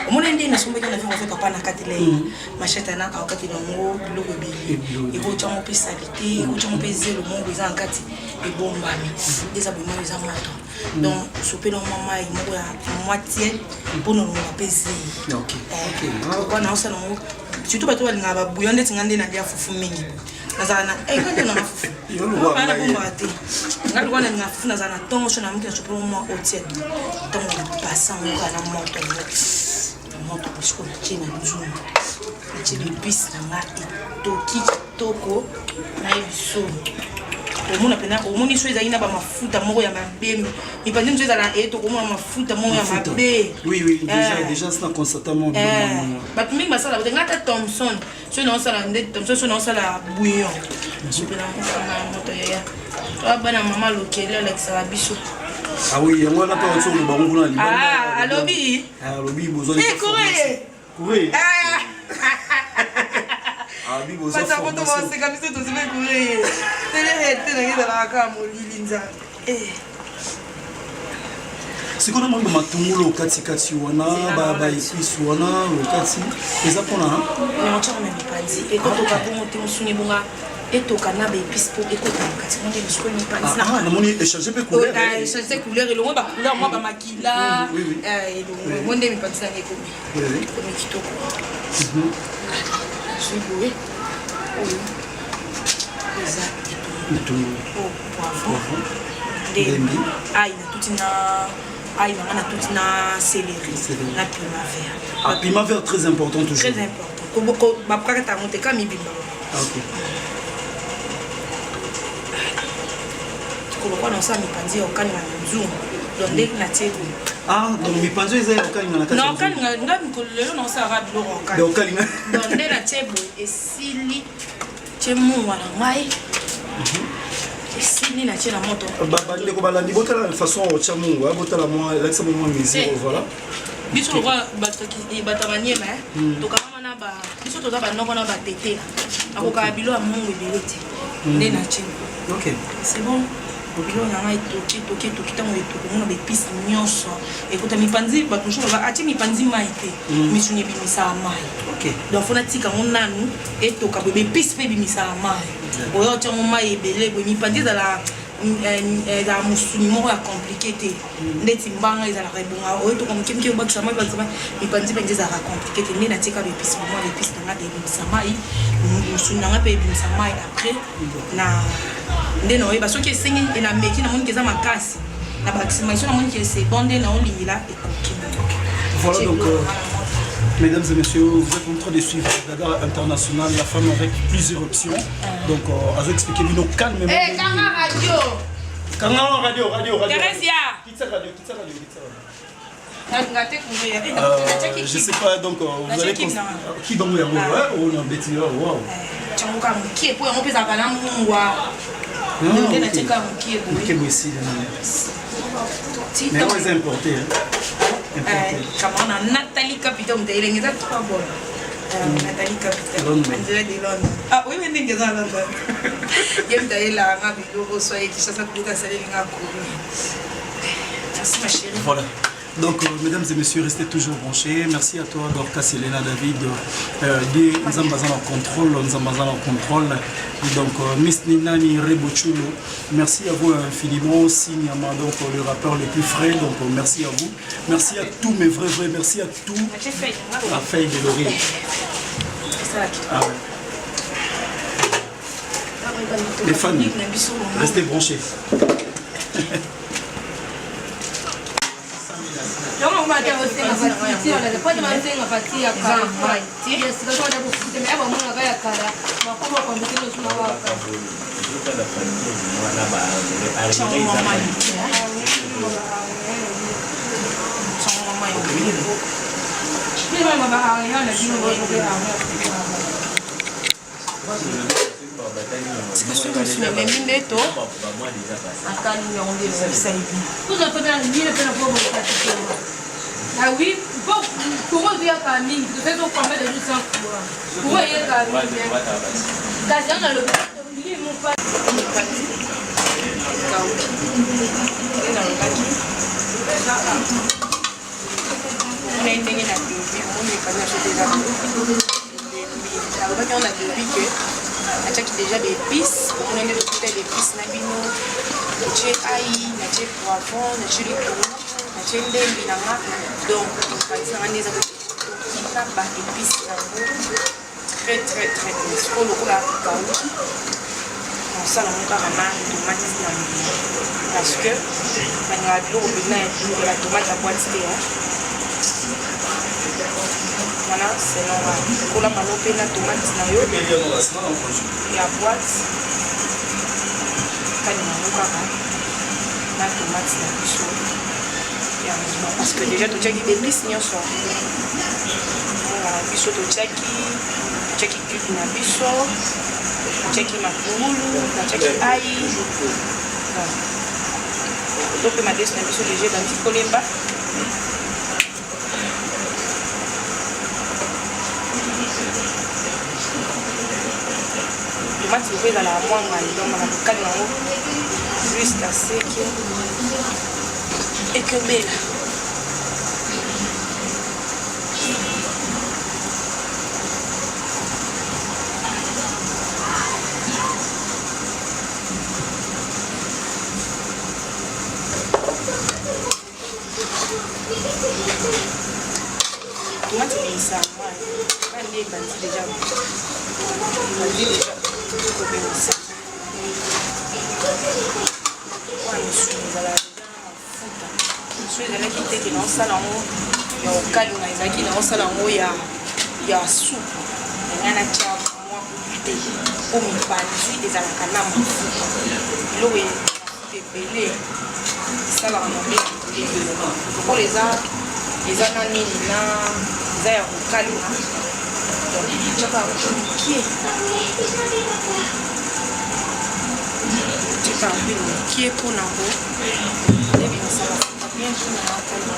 Au moment où il a fait papa na katele machette na ka katele ngo biloko bi et ko tchamo pe salité ko tchamo pe zelo mo beza en kati et bombami des abonnements les amateurs donc souper dans maman il mo ya moitié pour nous apaiser. OK quand on a ça surtout bato balinga ba bouillon ndeti ngande na dia fufu mingi nazana ngande na fufu yo lo ba na bomba te ngande kwana na fufu nazana tongo so na mki na chopro mo otie tongo passa mo kana moto parce que tu na nzuma tu le bis na ngati toki toko na biso omona pena omoni so ezali na ba mafuta moko ya mabe ipandi nzo ezala eto komona mafuta moko ya mabe oui déjà c'est constamment ba mingi basala ba ngata Thompson so na osala nde Thompson so na osala bouillon so pena na moto ya to bana mama lokele Alexa biso ah oui yango na pa otso ba nguna li alobi bozo courir ah bi bozo pasa moto ba se kamiso to se courir tele ngeza la kama lilinza sikona mo matungulo katikati wana ba épices wana lokati eza pona na chama mipandi ekotoka bongo te musuni bonga etoka na ba épices po ekota kati monde bisko ni pandi na moni échanger pe couleur échanger couleur et le ba couleur moi ba makila et le monde mi pandi na eko comme kitoko je boue poivron dembi aïe na toute na céleri na piment vert. Ah, piment vert très important toujours. Très important. Ko ba prakata monte ka mi bimba. OK. Ko ko na sa mi panzi o kan na nzungu. Donde na tebo. Ah, donc mi panzi eza o kan na kati. Non, kan nga mi ko lelo na sa rabi lo kan. Donc kan nga. Donde na tebo esili chemu wana ngai. Esili na chena moto. Ba ndeko balandi botala façon o chamungu, botala moi l'accent moi misé voilà. Biso kwa bataki batamanie ba to kama na ba biso to za ba noko na ba tete. Akoka bilo a mungu ebelete. Nde na chena. OK. C'est bon. Bilo na ngai toki tango etoko mona be piste nyonso. Ekota mipanzi ba toujours ba ati mipanzi maite. Misuni bimisa mai. OK. Donc fona tika nanu etoka be piste pe bimisa mai. Oyo tia mai ebele bo mipanzi za la musuni moko ya compliqué te ndeti mbanga ezala rebonga oyo to comme kimki ba kisama ba kisama mipanzi pe ndeza ra compliqué te ndena tika be piste mo be piste nga de bimisa mai musuni nga pe bimisa mai après na ndena oyo ba soki esengi ena meki na moni keza makasi na ba kisama so na moni ke c'est bon ndena olingila ekoki. Voilà donc mesdames et messieurs, vous êtes en train de suivre Dada International, la femme avec plusieurs options. Donc, à vous expliquer, nous calmement. Eh, Kanga Radio. Kanga Radio. Teresia. Quitte radio. Je sais pas, donc vous allez qui va mourir on a bêtise, waouh. Tchamuka mukie po yango pesa kana mungwa. Ndio na cheka mukie bo. Mukie bo ici. Mais c'est importé Comment on a Nathalie Capitaine, elle est trop bonne. Nathalie Capitaine, Andrea de Londres. Ah oui, mais n'est-ce pas Londres. Il y a d'ailleurs la rabe de reçoit et qui chasse à tout à saler les gars. Merci ma chérie. Voilà. Donc, mesdames et messieurs, restez toujours branchés. Merci à toi, Dorcas Elena David, nous sommes en contrôle. Donc, Miss Ninani Rebochulo, merci à vous infiniment. Signama, donc le rappeur le plus frais. Donc, merci à vous. Merci à tous mes vrais, merci à tous. La feuille de l'oreille. Ah ouais. Les fans, restez branchés. On va dire aussi la partie, on a pas de manger la partie à Kara. Il y a ce qu'on a beaucoup de mais avant on a à Kara. On va pas conduire le soir à Kara. Ah oui, pour eux, il y a Camille, vous faites combien de jours sans courant? Pour eux, il y a Camille. Quand on a le ils m'ont pas. compagnie à sauter là. On a depuis que déjà des épices, on a des épices nabino, j'ai aïe, j'ai poivron, j'ai les tomates, j'ai des binanga. Donc, par exemple, on a des épices très très très bien. Pour le coup là, on sent la tomate parce que la tomate à boîte. Voilà, c'est normal. Pour la panoplie, la tomate, la boîte, la tomate, parce que déjà, tu as des épices, tu as tomate ouvre ezala ya mwanga donc na kokali yango jusqu'à ce que ekebela tomate ebimisa mai nde ebandi déjà kobimisa wana esu ezala mafuta esu ezalaki teke naosala yango ya okalinga ezalaki naosala yango ya supu enga natya mwa te po mipanzi ezalaka na mafuta biloko ebele esalaka mabe lokola eza na nini na eza ya kokalinga tshaka mokie tshaka mpe mokie mpona ngo ebingisaka bien mpona kokalinga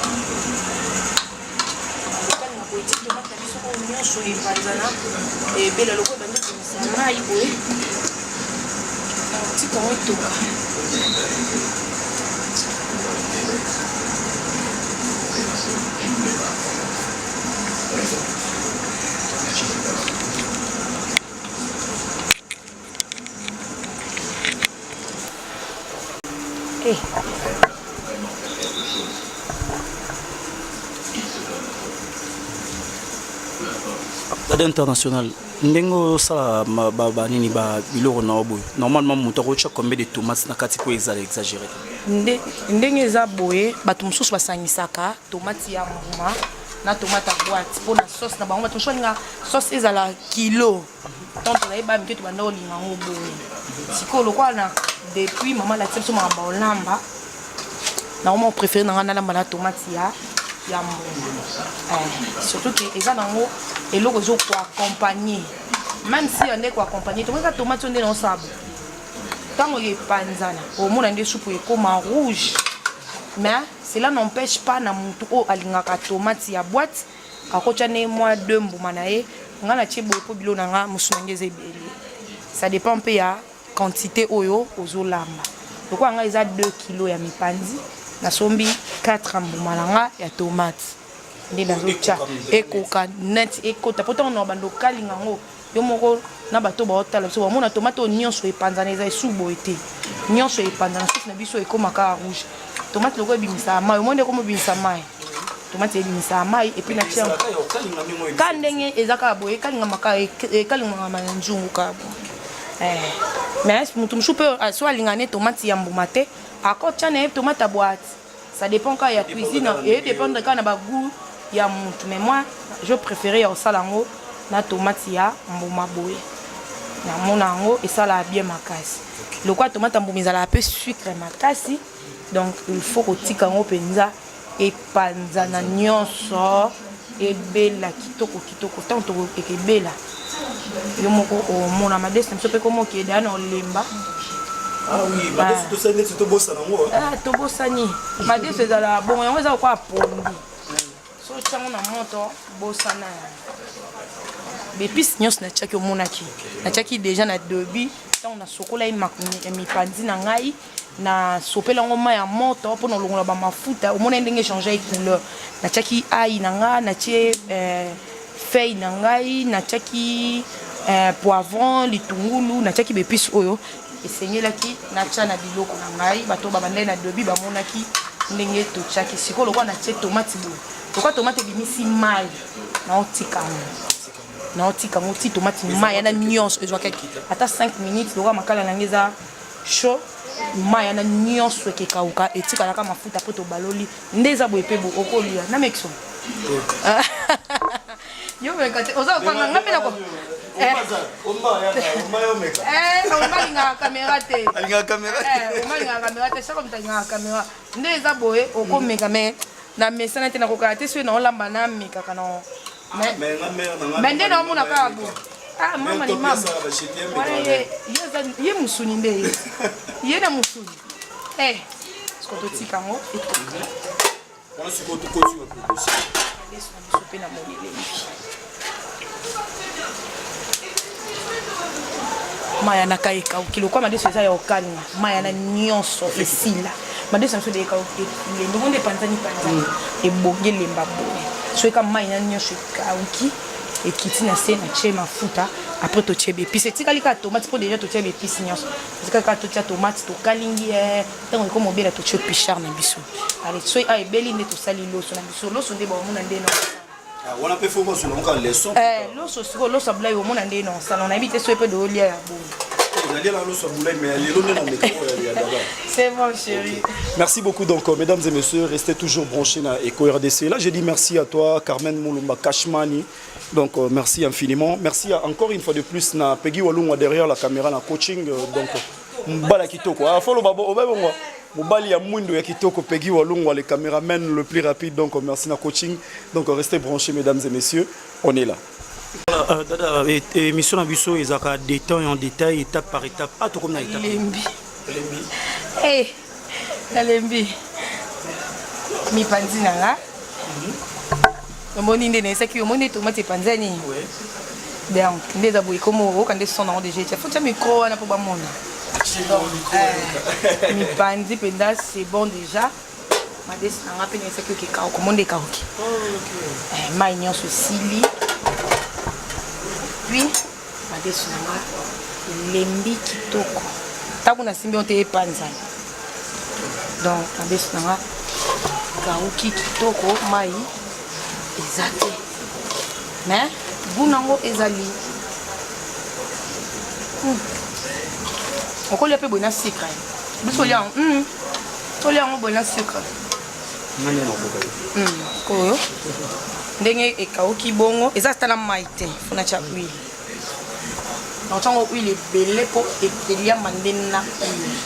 kokalinga boye ti tomate na biso oyo nyonso epanzana ebela loko ebandi kobimisa mai boye tika ngo etoka Bade international ndenge osala banini biloko na boye normalement moto akotya combien de tomates na kati po ezala exagéré ndenge eza boye bato mosusu basangisaka tomate ya mbuma na tomate ya boîte mpona sauce na bango bato mosusu balinga sauce ezala kilo donc tozayeba mike tobanda kolinga yango boye sikoyo lokola na depuis mama latia biso makambo olamba nango préféré nanga nalamba na tomate ya mbuma surtout ke eza nango eloko ezo koaccompagner même si ande koaccompagner tomaka tomate onde na osala ntango epanzana omona nde supu ekoma rouge mais cela n'empêche pas na mutu oyo alingaka tomate ya boîte akotya ne mwa 2 mbuma na ye nga na tie boye po bilo na nga mosu nange eza ebele ça dépend mpe ya quantité oyo ozolamba lokola nga eza 2 kilo ya mipanzi nasombi 4 mbuma na nga ya tomate nde nazotya ekoka net ekota po ntango na bando okalinga yango yo moko na bato baotala biso bamona tomate oyo nyonso epanzana eza esu boye te nyonso epanzana susu na biso ekomaka rouge tomate loko ebimisaka mai omoni ekoma ebimisa mai tomate ebimisaka mai epuis natia ka ndenge eza kaka boye ekalingaka na nzungu kaka boye mais motu mosusu mpe so alingaka ne tomate ya mbuma te akotya na ye tomate ya boîte ça dépend kaka ya cuisine edépendre kaka na bagout ya mutu mais moi je préférais ya osala yango na tomate ya mbuma boye namona yango esalaka bien makasi lokola tomate ya mbuma ezalaka mpe sucre makasi donc il faut kotika yango mpenza epanzana nyonso ebela kitoko ntango ekebela yo moko omona madesi na biso mpe komoki edaya na olemba tobosani madesi ezala bongo yango eza kokoa pondi so tiango na moto bosana bepisi nyonso natiaki omonaki natiaki deja na debi ntango nasokola mipanzi na ngai nasopela yango mai ya moto mpona olongola bamafuta omona ndenge echange couleur natiaki ai na nga natie feuille na ngai natiaki poivron litungulu natiaki bepice oyo esengelaki natia na biloko na ngai bato babandai na dobi bamonaki ndenge totiaki sikoyo lokwa natie tomate boye lokwa tomate ebimisi mai naotika yango ti tomate mai yana nyonso ezwakaki ata 5 minutes lokwa makala nange eza chaud mai yana nyonso ekekauka etikalaka mafuta po tobaloli nde eza boye mpe okolia na mexo yo meka te oza kopanga nga mpe nako omalingaka kamera te sako moto alingaka kamera nde eza boye okomeka me na mesana te nakokala te soki naolamba namekaka na me nde naomona kaka boye mama ni mama ye musuni nde ye na musuni siko totika yango mpe na molelembi mayanaka ekauki lokwa madeso eza ya okalinga mayana nyonso esila madeso nyonso ekauki elengo nde epanzani ebongi elemba boye so eka mai na nyonso ekauki ekiti na se na tie mafuta après totie bepice etikali kaka tomate mpo deja totie bepice nyonso etikali kaka totia tomate tokalingi ntango ekoma obela totie pichard na biso ale so ebeli nde tosali loso na biso loso nde baomona nde wana mpe fo bosula ngo leson loso sikoyo loso abulai omona nde nosala nayebi te so mpe doolia ya c'est bon chérie. Merci beaucoup donc mesdames et messieurs, restez toujours branchés dans Eco RDC. Là je dis merci à toi Carmen Moulumba Kashmani. Donc merci infiniment. Merci encore une fois de plus na Peggy Walungwa derrière la caméra na coaching donc mbala kitoko. Ah follow babo obebongwa. Mobali ya Mundo ya kitoko Peggy Walungwa le caméraman le plus rapide donc merci na coaching. Donc restez branchés mesdames et messieurs, on est là. Émission Nabusso, ils ont détail en détail, étape par étape. Ah, tout comme ça, étape. Lembi. Hey, Lembi. Mi panzi nanga. Moni ndene saki moni tomate panzani. Ouais. Bien, ndeza boy comme quand des sons déjà. Il faut que micro na pour ba mona. Mi panzi penda c'est bon déjà. Ma des nanga pena saki ki ka ko monde ka oki. Oh OK. Ma ignon so sili. Puis, madesu nanga lembi kitoko. Tabu na simbi onte epanza. Donc, madesu nanga kauki kitoko mai ezate. Mais bunango ezali. Okolia pe bona sucre. Biso lia tolia ngo bona sucre. Nani na boka. Koyo. Ndenge ekauki bongo ezata na maite funa cha huile na tongo huile belé po etelia mandena huile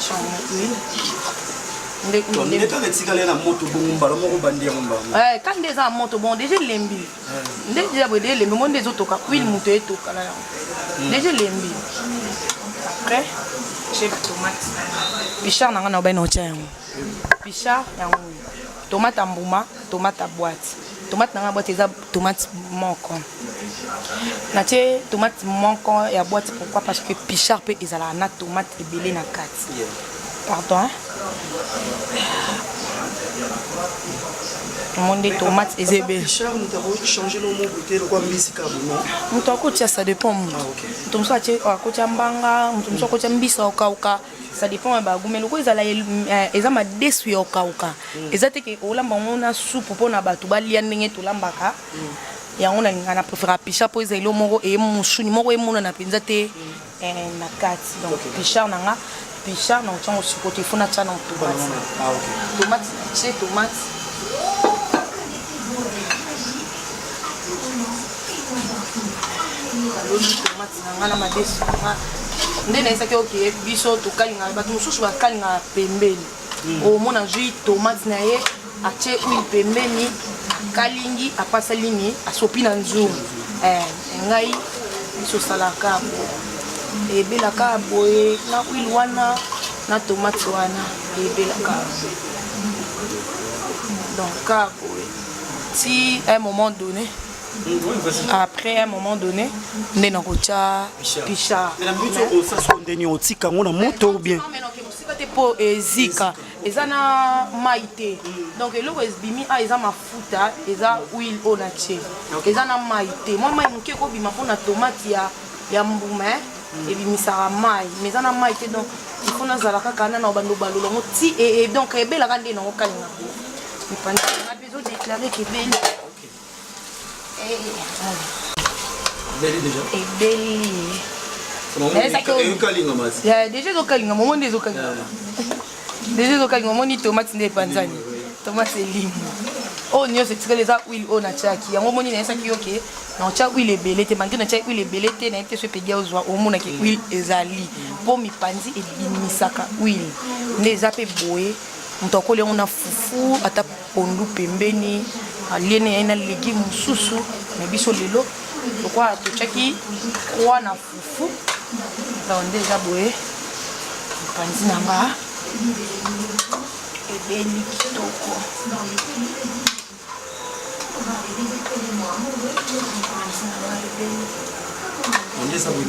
chango huile ndenge ka etikala na moto bongo mbala moko bandia mbala quand des en moto bon déjà lembi ndenge déjà boye lembi monde ezotoka huile muto etoka na yango déjà lembi après j'ai tomate pichard nanga na ba no cha yango pichard yango tomate mbuma tomate boîte tomate nanga boîte eza tomate moko na tie tomate moko ya boîte pourquoi parce que pichard peut ezala na tomate ebele na kati pardon monde tomate ezebe Pichard nous avons changé le mot beauté le quoi mbisika bon muto akotia ça dépend muto muso akotia mbanga muto muso akotia mbisa okauka ça dépend ba gumelo ko ezala eza madesu ya okauka eza te ke olamba ngona soupe pona batu balia ndenge tolambaka yango na ngana préférer pichard po ezelo moko e musuni moko emona na penza te na kati donc pichard nanga pichard na tongo sikote funa tsana tomate tomate c'est tomate tomate nanga na madesu nde na esaki oke biso tokalinga bato mosusu bakalinga pembeni omona jus tomate na ye atie huile pembeni kalingi apasa lini asopi na nzungu ngai biso salaka ebelaka boye na huile wana na tomate wana ebelaka donc ka boye si à un moment donné après un moment donné ndé na kocha pichard na biso osaso ndeni otika ngona moto ou bien po ezika eza na mai te donc eloko ezbimi a eza mafuta eza huile oyo na tie eza na mai te mwa mai moke ekobima mpona tomate ya mbuma ebimisaka mai mais eza na mai te donc il faut nazala kaka na na bando balola yango ti donc ebelaka nde nango kalinga bo mipanzi na mpe ezodéclare kebeli ebeli déjà ezokalinga momo nde ezokalinga déjà ezokalinga omoni tomate nde epanzani tomate elimu oyo nyonso etikali eza huile oyo natiaki yango omoni nayesaki yo ke naotya huile ebele te bangi natia huile ebele te nayebi te so epegi ozwa omonaki huile ezali mpo mipanzi ebimisaka huile nde eza mpe boye moto akoli yango na fufu ata pondu pembeni aliene yai na légume mosusu na biso lelo lokwa totyaki kwa na fufu donc nde eza boye mipanzi na nga ebeli kitoko On les a vu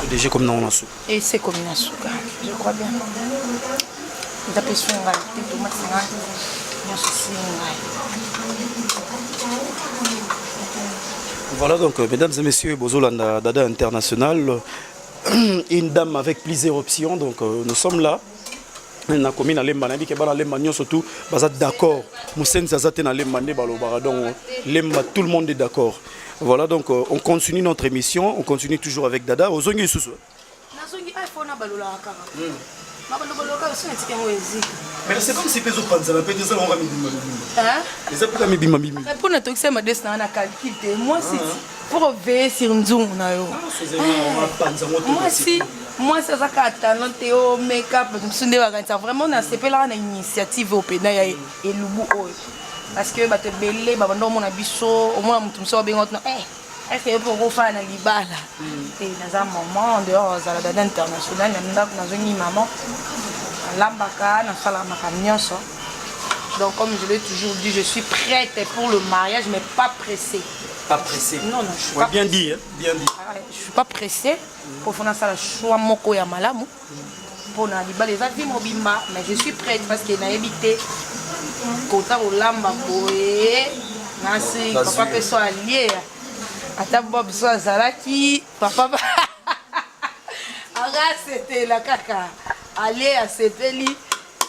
déjà comme dans la soupe. Et c'est comme une soupe, je crois bien. Vous appelez ça un gars, des tomates, c'est un gars. Voilà donc, mesdames et messieurs, Bozolanda Dada International, une dame avec plusieurs options. Donc, nous sommes là. Na commune Lemba na bike bana Lemba nyo surtout baza d'accord Moussen Zazate na Lemba ne balo donc Lemba tout le monde est d'accord. Voilà donc on continue notre émission, on continue toujours avec Dada ozongi susu. Nazongi iPhone na balola kaka. Ma balola kaka sina tike ngo ezika. Mais c'est comme si peso panza la pete ça on va mi bimba. Hein? Les appuis mi bimba bimba. Pour na tokisa ma destin na calcul te. Moi c'est pour veiller sur nzung na yo. Moi c'est ça ka talent théo make-up sunde bakanisa vraiment na sepela na initiative opena ya elubu oyo parce que ba te belé ba bando mona biso au moins mutu mso bengo na est-ce que pour faire na libala et dans un moment en dehors za la Dada International na ndako na zongi maman lambaka na sala makamnyoso donc comme je l'ai toujours dit je suis prête pour le mariage mais pas pressée. Pas pressé. Non, je suis ouais, pas bien dit, hein? Bien dit. Je suis pas pressée pour faire ça choix moko ya malamu pour na libala les avis mobimba mais je suis prête parce que na habité kota olamba boye nasi papa pe so allié ata bob so azalaki papa aga c'était la kaka aller à sepeli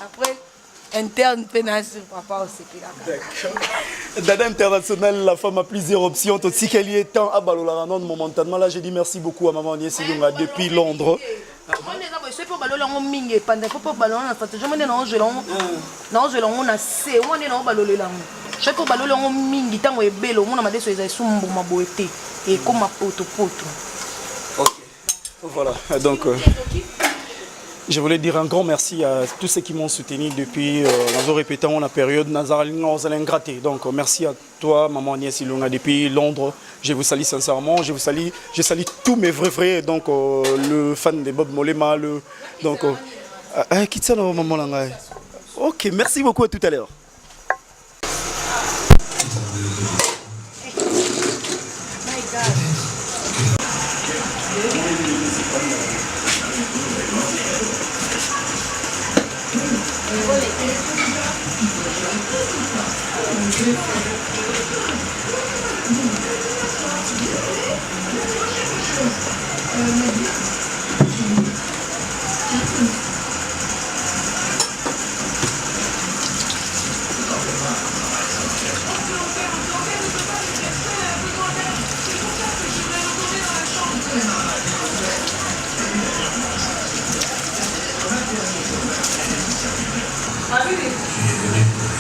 après interne pénasur papa au D'accord. Dada International, la femme a plusieurs options. Tout ce qu'elle y est temps à Balola momentanément. Là, j'ai dit merci beaucoup à maman Niesi Lunga depuis Londres. Je sais pas balola ngo mingi panda faut pas balola na stratégie moi na je longo na se moi na balola ngo je sais pas balola ngo mingi tango ebelo moi na madeso eza sumbu maboete et comme poto. OK. Voilà. Donc je voulais dire un grand merci à tous ceux qui m'ont soutenu depuis nous répétons la période Nazalingraté. Donc merci à toi maman Niesi Lunga depuis Londres. Je vous salue sincèrement, je salue tous mes vrais frères donc le fan de Bob Molema donc quitte ça dans maman Langai. OK, merci beaucoup à tout à l'heure.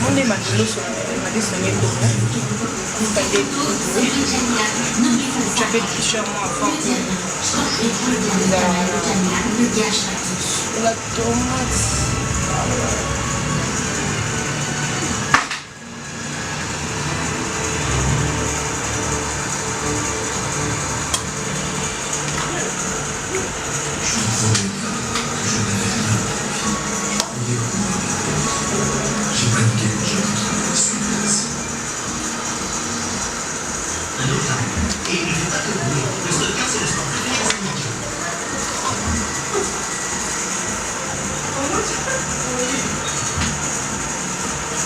On est malheureux sur les soignés de j'avais le t-shirt moi avant la tomate.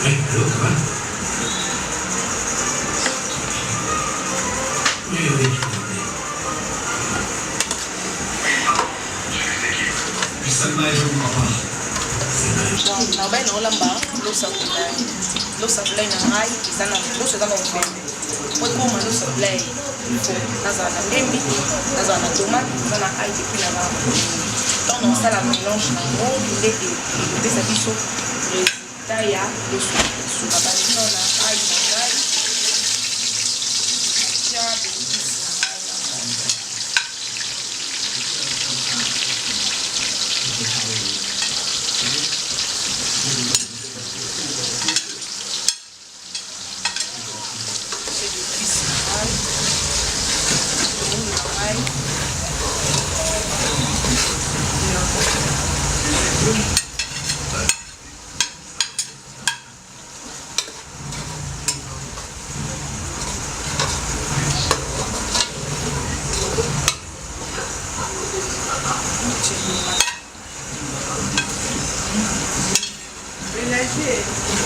Oui, allô, ça va? Oui, oui, tout à fait. Puis Salma est venue, papa. nabai na olamba losa bulai na ngai eza na loso eza na opembe okoma losa bulai nazala na ndembi nazala na tomate eza na ai depuis na baba ntango osala mélange nango nde epesa biso resultat ya loso suka balino na ai na ngai tia belisi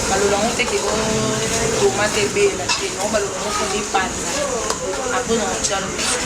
balola ngo teke tomate ebela te no balola ngo fo lipanza apres na otia loso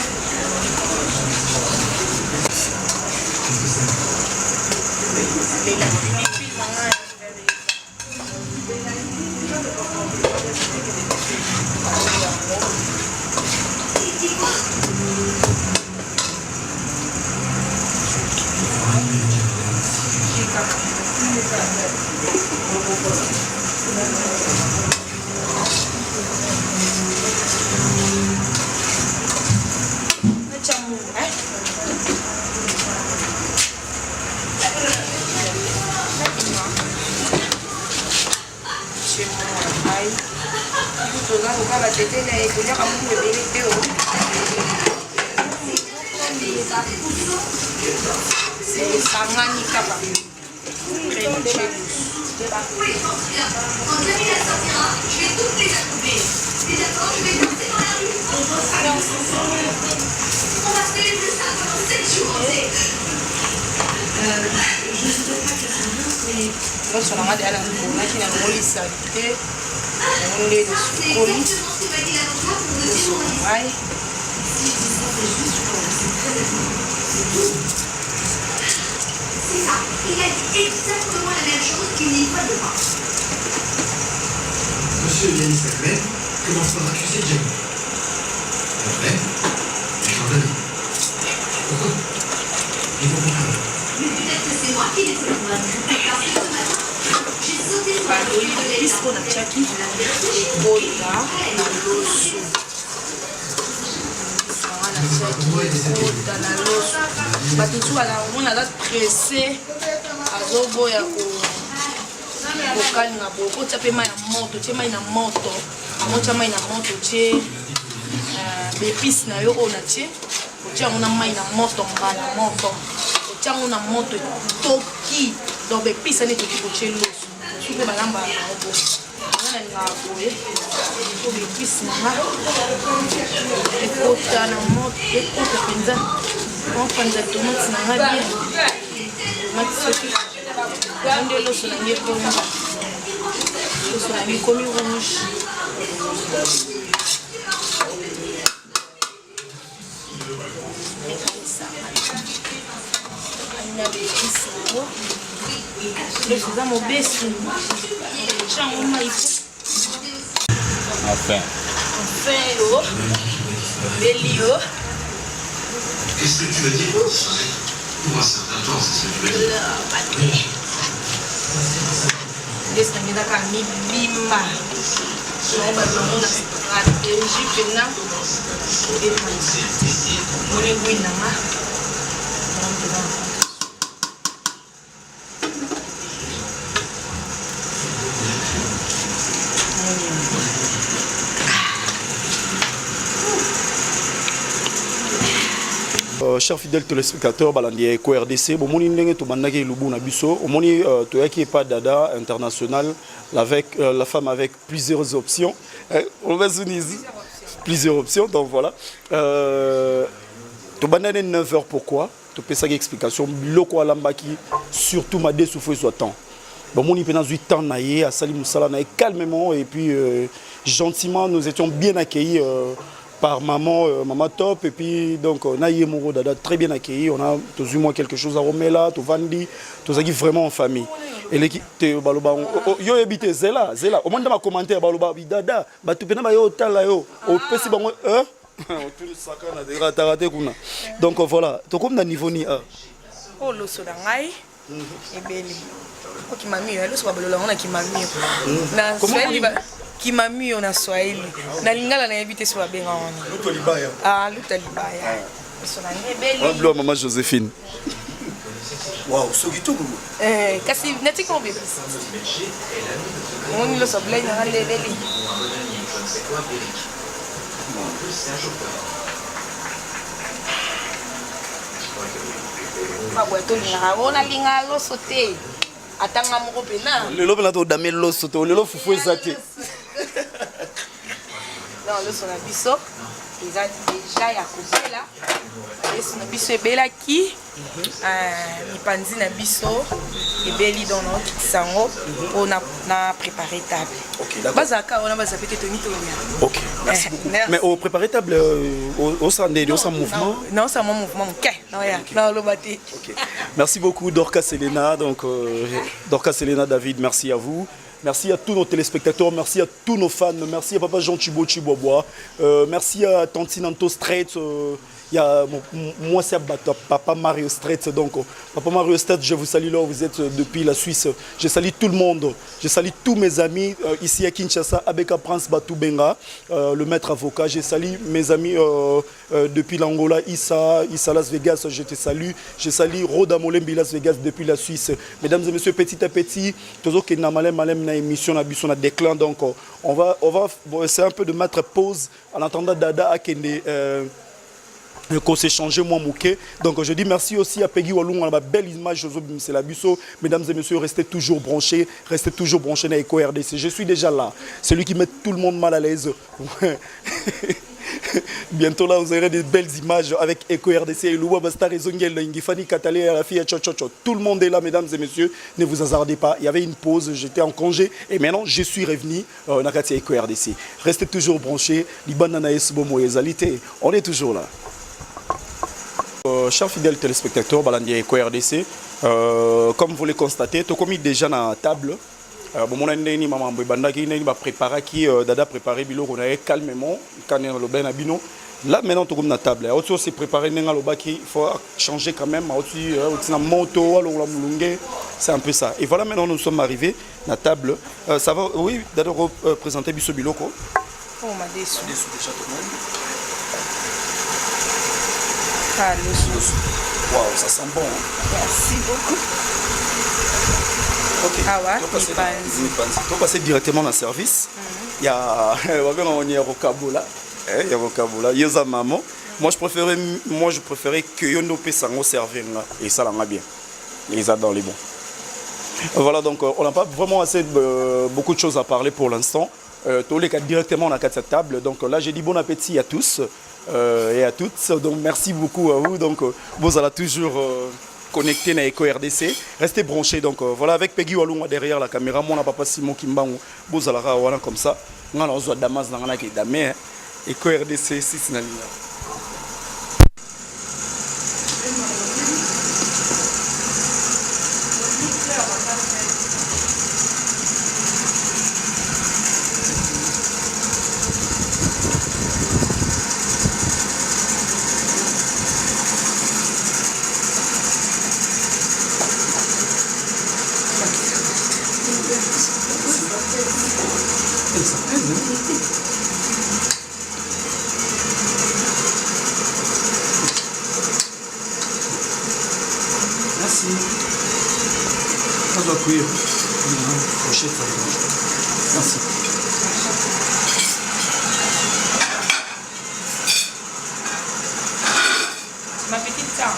sangani kapa loso nanga de ala ngonaki na ngolisa te ngonde de sukoli loso ngai C'est ça. Il a dit exactement la même chose qu'il n'y va de pas. Monsieur Yanis Ahmed commence par accuser Jenny. Après, les gendarmes. Pourquoi? Ils vont comprendre. Mais peut-être que c'est moi qui les ai convaincus. Parce que ce matin, j'ai sauté sur la baloli biso na tiaki ekota na loso ekota na loso bato mosusu omona aza presse azoboya kokalinga boye kotia mpe mai ya moto tie mai na moto amotia mai na moto tie bepisi na yo oyo na tie otia yango na mai na moto mbala moto otia yango na moto etoki donc bepisi ani etoki kotie loso soki balamba yango boye anga nalingaka boye po bepisi nanga ekota na moto ekota mpenza ofanza tomati nanga bien tomati soki nde loso nange ekomi loso nange ekomi rouge na bepisi nango loso eza mobesu chango mai Enfin yo beli yo. Qu'est-ce que tu veux dire? Pour un certain temps, c'est ce que tu veux dire. Desta ngi daka mibimba so bazongo na stratégie pena mone gwinanga chers fidèles téléspectateurs, balandi Eko RDC, bomoni ndenge to bandaki lubu na biso, omoni to yaki pas dada international avec la femme avec plusieurs options. On va plusieurs options, donc voilà. To bandane 9h pourquoi? To pesa explication loko alambaki surtout ma dessouffle soit temps. Bon, mon ipena 8 ans naïe à Salim Moussala naïe calmement et puis gentiment nous étions bien accueillis par maman maman top et puis donc naïe Moro Dada très bien accueillis. On a tous eu moi quelque chose à Romela, tout Vandi, tous acquis vraiment en famille. Et l'équipe baloba yo habité Zela au moins dans ma commentaire baloba Dada ba tout pena ba yo tala yo au pesi bango donc voilà to comme na niveau ni oh lo so dangai e beli ko kimami lo so babalola ngona kimami na Swahili kimami na Swahili na lingala na habité so babenga ngona Luto libaya luto libaya so na beli blo maman Joséphine. Wow, so gitu kasi neti ko bebe on lo so blay na beli on a linga sauté atanga moko pena Le lobe na to damé loso to lelo fufu ezate. Non le son na biso déjà ya kozela et na biso ebela ki mipanzi na biso ebeli dans notre sango on a préparé table. OK, d'accord. Bazaka on a bazapé que toni to bien. OK, merci beaucoup. Mais au préparer table au sandé, au mouvement. Non, c'est mon mouvement. OK. Non ya. Non le bâti. OK. Merci beaucoup Dorcas Selena donc Dorcas Selena David, merci à vous. Merci à tous nos téléspectateurs, merci à tous nos fans, merci à Papa Jean Chibo Chibobois, merci à Tantinanto Straight, il y a moi c'est Papa Mario Straight, donc Papa Mario Straight, je vous salue là où vous êtes depuis la Suisse, je salue tout le monde, je salue tous mes amis ici à Kinshasa, Abeka Prince Batou Benga, le maître avocat, je salue mes amis depuis l'Angola, Issa Las Vegas, je te salue, je salue Roda Molembi Las Vegas depuis la Suisse, mesdames et messieurs, petit à petit, toujours que Malem na émission na biso na déclin donc on va essayer un peu de mettre pause en attendant Dada Akende qu'on s'est changé moi mouké donc je dis merci aussi à Peggy Walung on a belle image c'est la biso mesdames et messieurs restez toujours branchés na Eco RDC je suis déjà là celui qui met tout le monde mal à l'aise. Bientôt là vous aurez des belles images avec Eco RDC et Louba Bastar et Zongel Ngifani Katale à la fille Tchochocho. Tout le monde est là mesdames et messieurs, ne vous hasardez pas, il y avait une pause, j'étais en congé et maintenant je suis revenu Nakati Eco RDC. Restez toujours branchés, on est toujours là. Chers fidèles téléspectateurs, Balandi Eco RDC, comme vous le constatez, tout comme déjà dans la table. Bon, ni maman bandaki ni ba préparer qui Dada préparer bilo on a calmement quand on le ben abino là maintenant tout comme na table aussi c'est préparer nenga lo baki il faut changer quand même aussi na moto alors la mulungue c'est un peu ça et voilà maintenant nous sommes arrivés na table ça va oui Dada présenter biso biloko on m'a déçu déjà tout le monde. Ah le Wow, ça sent bon. Merci beaucoup. Ok. Ah ouais, on va passer directement dans le service. Il y a Rokabola. Il y a Rokabola. Il y a maman. Moi je préférais que Yondo Pessango serve et ça l'a bien. Et ça dans les bons. Voilà donc on n'a pas vraiment assez beaucoup de choses à parler pour l'instant. Tous les cas directement à cette table. Donc là j'ai dit bon appétit à tous et à toutes. Donc merci beaucoup à vous. Donc vous allez toujours connecté na Eco RDC. Restez branchés. Donc voilà avec Peggy Walunga derrière la caméra. Mon papa Simon Kimbangu. Vous allez voir comme ça. On a besoin Damas dans la qui damé. Eco RDC 6 na ligne. Merci. Ça doit cuire. Merci. Ma petite sœur,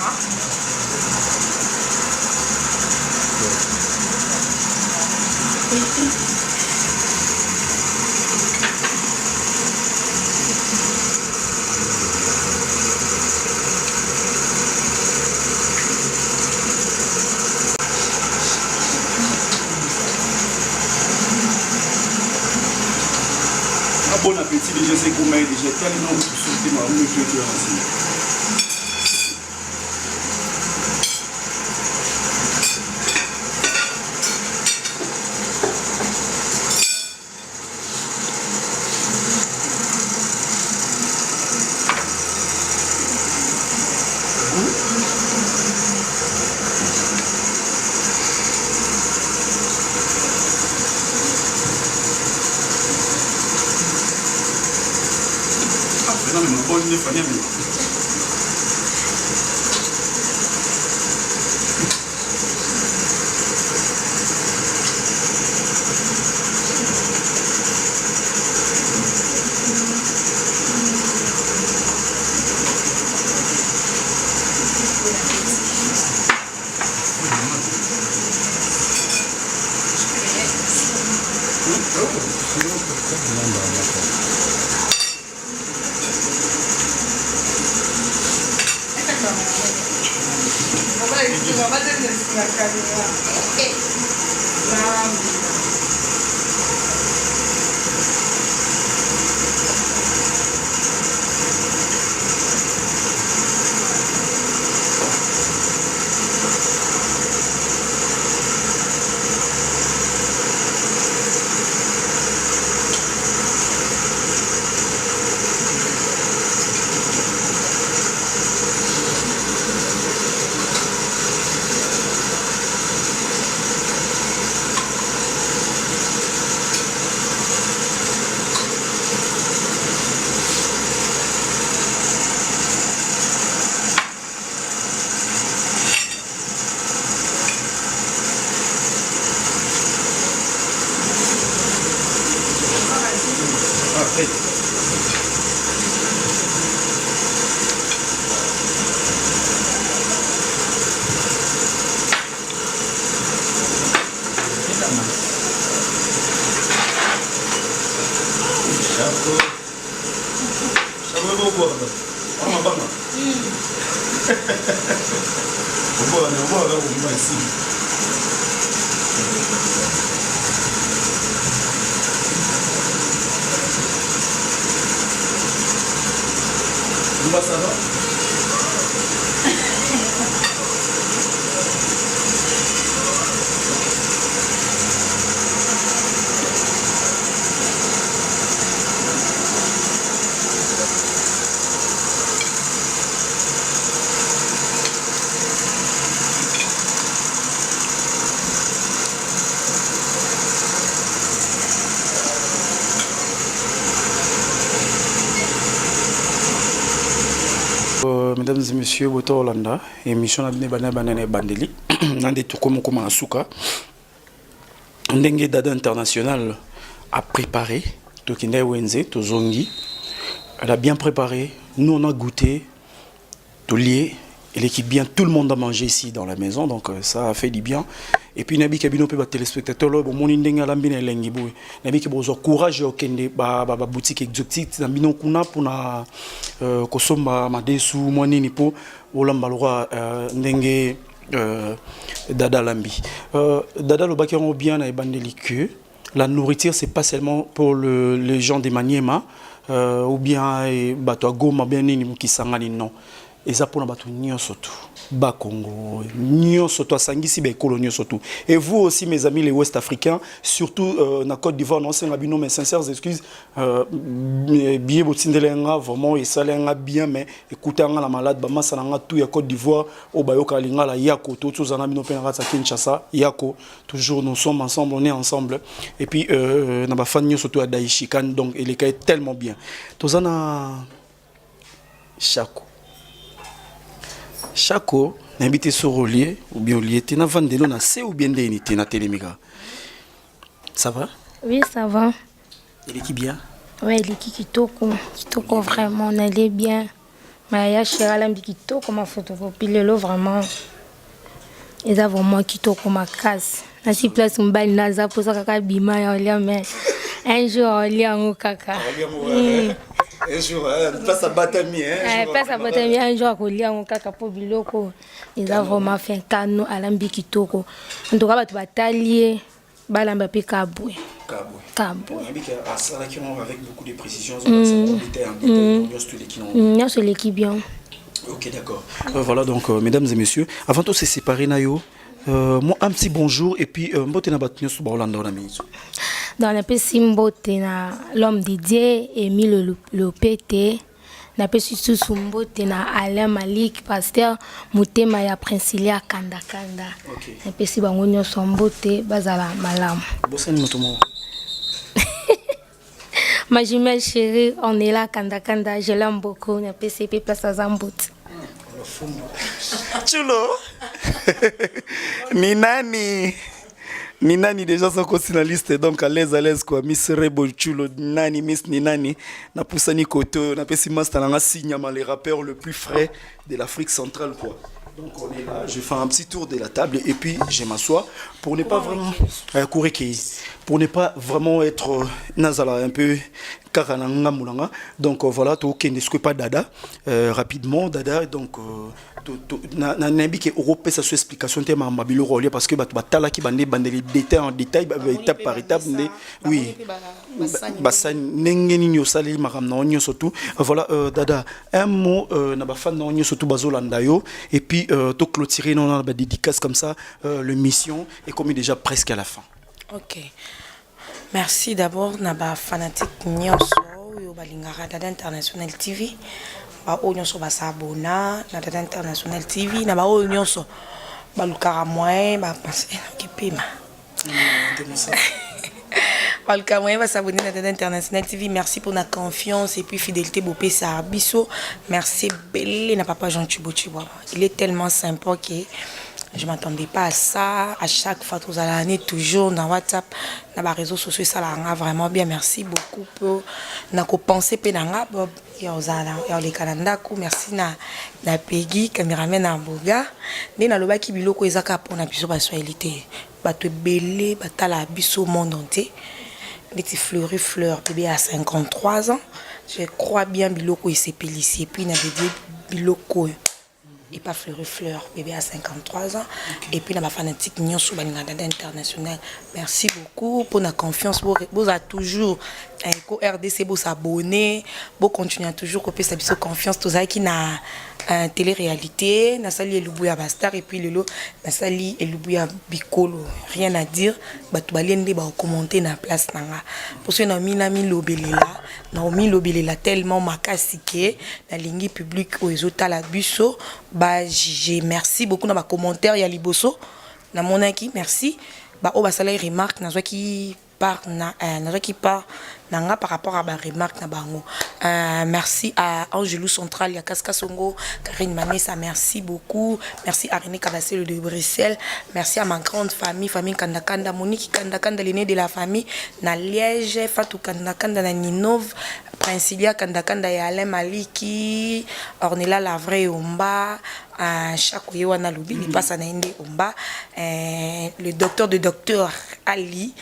bon appétit déjà c'est comme déjà tellement souhaiter ma mieux que Mesdames et messieurs, Boto Hollanda, émission à Banane Bandeli, Nande Tukomo Asuka, Ndenge Dada International a préparé, Tokinde Wenze, Tozongi, elle a bien préparé, nous on a goûté, tout lié, et l'équipe bien, tout le monde a mangé ici dans la maison, donc ça a fait du bien. Et puis Nabi Kabino peut battre téléspectateurs là, bon mon indenge alambine lengibo. Nabi ki bozo courage okende ba boutique exotique nabino kuna pona kosomba madesu moni nipo olamba lwa ndenge Dada lambi. Dada le baki on bien na ebandeli que la nourriture c'est pas seulement pour les gens de Maniema ou bien bato Goma bien nini ki sangani non. Et ça pour bato nyonso tout. Ba Congo, nyonso to sangisi be coloniaux surtout. Et vous aussi mes amis les Ouest africains, surtout na Côte d'Ivoire, non c'est ngabino mes sincères excuses bien botindelenga vraiment et ça lenga bien mais écoutez nga la malade ba masananga tout ya Côte d'Ivoire au bayoka linga la yako tout tous en abino penga sa Kinshasa yako toujours nous sommes ensemble on est ensemble et puis na ba fan nyonso to ya Daishikan donc il est tellement bien. Tozana Chaco, n'habite sur Olier, ou bien Olier, tu n'as pas de l'eau, c'est ou bien d'unité, na télémigra. Ça va? Oui, ça va. Il est qui bien? Oui, il est kitoko vraiment, on allait bien. Mais il y a chez Alambi kitoko, ma photocopie, le lot vraiment. Et ça vraiment kitoko, ma casse. Na si place un bal naza pour ça kaka bima ya Olia, mais un jour Olia en kaka. Un jour, place à Batami, place à Batami, un jour, Olia en kaka pour biloko. Ils ont vraiment fait un canon à l'ambi kitoko. En tout cas, tu vas t'allier, balamba pe kaboué. Kabwe. Avec beaucoup de précision, C'est l'équipe bien. Ok, d'accord. Voilà, donc, mesdames et messieurs, avant tout, c'est séparé, Nayo. Moi, un petit bonjour, et puis, mbote na batnyo sur Orlando na minute. Dans la PC mbote na l'homme Didier, Émile le PT, na PC sous mbote na Alain Malik, pasteur, Moutema ya Princilia Kanda. Na PC bango nyonso mbote, bazala malamu. Bosani motomo. Ma jumelle chérie, on est là, Kanda, je l'aime beaucoup, na PCP place à Zambout. Chulo. Ni nani déjà sont consignalistes donc à l'aise quoi Miss Rebo Chulo nani Miss ni nani na poussani koto na pesi master na signe les rappeurs le plus frais de l'Afrique centrale quoi. Donc on est là, je fais un petit tour de la table et puis je m'assois pour ne pas vraiment pour ne pas vraiment être nazala un peu karananga mulanga. Donc voilà, to kendesko pas dada rapidement dada donc na nabi ke Europe ça sous explication te ma mabilo rôle parce que batala ki bande les détails en détail étape par étape oui basa nengeni nyo sali makamna onyo surtout voilà dada un mot na ba fan onyo surtout bazolanda yo et puis to clôturer non na ba dédicace comme ça le mission est comme déjà presque à la fin. OK. Merci d'abord na ba fanatique nyonso yo balingara Dada International TV. Ba o nyonso ba sabona na Dada International TV na ba o nyonso ba lukara moyen ba passer kipima. Ba moyen ba s'abonner na Dada International TV. Merci pour la confiance et puis fidélité bopé sa biso. Merci belé na papa Jean Chibo. Il est tellement sympa que je m'attendais pas à ça. À chaque fois, tous l'année, toujours dans WhatsApp, dans les réseaux sociaux, ça l'a vraiment bien. Merci beaucoup pour na penser pénanga Bob les Canada. Merci na Peggy caméraman na Boga. Mais na loba ki biloko ezaka pour na biso ba soyalité. Ba te belé, ba tala biso monde entier. Les petits fleur bébé à 53 ans. Je crois bien biloko s'est pélissier puis na bébé biloko et pas fleur bébé à 53 ans et puis na ma fanatique nyonso Dada International. Merci beaucoup pour la confiance vous a toujours Eco RDC vous s'abonner vous continuer toujours copier sa biso confiance tous qui na télé-réalité na sali elubuya bastar et puis lelo na sali elubuya bikolo rien à dire batu balende ba commenter na place nanga pour ce na mi lobelela na tellement makasi ke na lingi public o ezota la biso ba j'ai merci beaucoup na ba commentaire ya liboso na monaki merci ba o ba sala remarque na qui part nanga par rapport à ma remarque na bango. Merci à Angelou Central, ya Kaska Songo, Karine Manessa, merci beaucoup. Merci à René Kabassel de Bruxelles. Merci à ma grande famille Kandakanda, Monique Kandakanda, l'aîné de la famille, na Liège, Fatou Kandakanda, na Ninov, Princilia Kandakanda, ya Alain Maliki, Ornella Lavray Omba, chaque wana Loubi, il passe à Nainde Omba, le docteur Ali.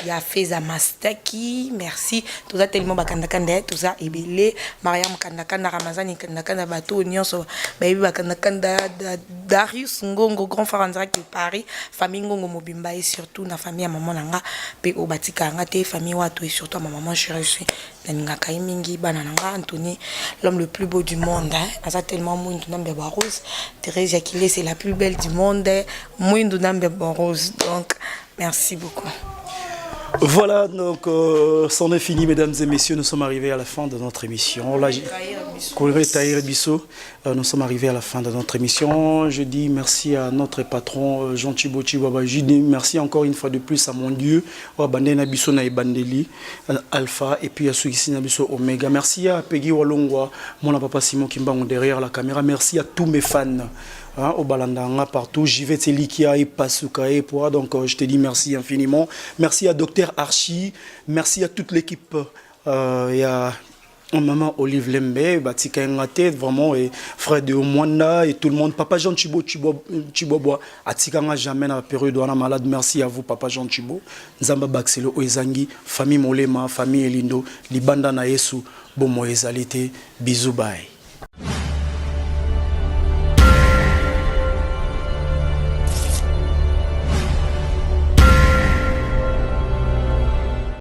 Il y a Feza Mastaki, merci. Tout ça tellement bakandakanda, tout ça ebele. Mariam Kandakanda, Ramazani Kandakanda, Bato, Nyonso, Baby Bakandakanda, Darius Ngongo, grand frère en direct de Paris, famille Ngongo Mobimba et surtout na famille à maman Nanga, Pe Obatika Ngate, famille Wato et surtout à ma maman chérie. Naninga Kaimingi, Banananga, Anthony, l'homme le plus beau du monde. Ça tellement mouin du Nambe Rose. Thérèse Jacqueline, c'est la plus belle du monde. Mouin du Nambe Rose. Donc, merci beaucoup. Voilà, donc c'en est fini, mesdames et messieurs. Nous sommes arrivés à la fin de notre émission. Là, nous sommes arrivés à la fin de notre émission. Je dis merci à notre patron Jean Chibo. Je dis merci encore une fois de plus à mon Dieu, Bandena Bisso na Bandeli Alpha et puis à ceux qui Bisso Omega. Merci à Peggy Walongwa, mon papa Simon Kimbango derrière la caméra. Merci à tous mes fans. Au Balandanga partout, Jivet Elikia et Pasuka et Poa. Donc je te dis merci infiniment. Merci à Docteur Archie, merci à toute l'équipe et à maman Olive Lembe, Batika Ngate, vraiment et frère de Omwanda et tout le monde. Papa Jean Chibo Chiboboa, Atikanga jamais na période où on a malade. Merci à vous Papa Jean Chibo, Nzamba Baxelo Oezangi, famille Molema, famille Elindo, Libanda na Yesu, bon Moezalité, bisous bye.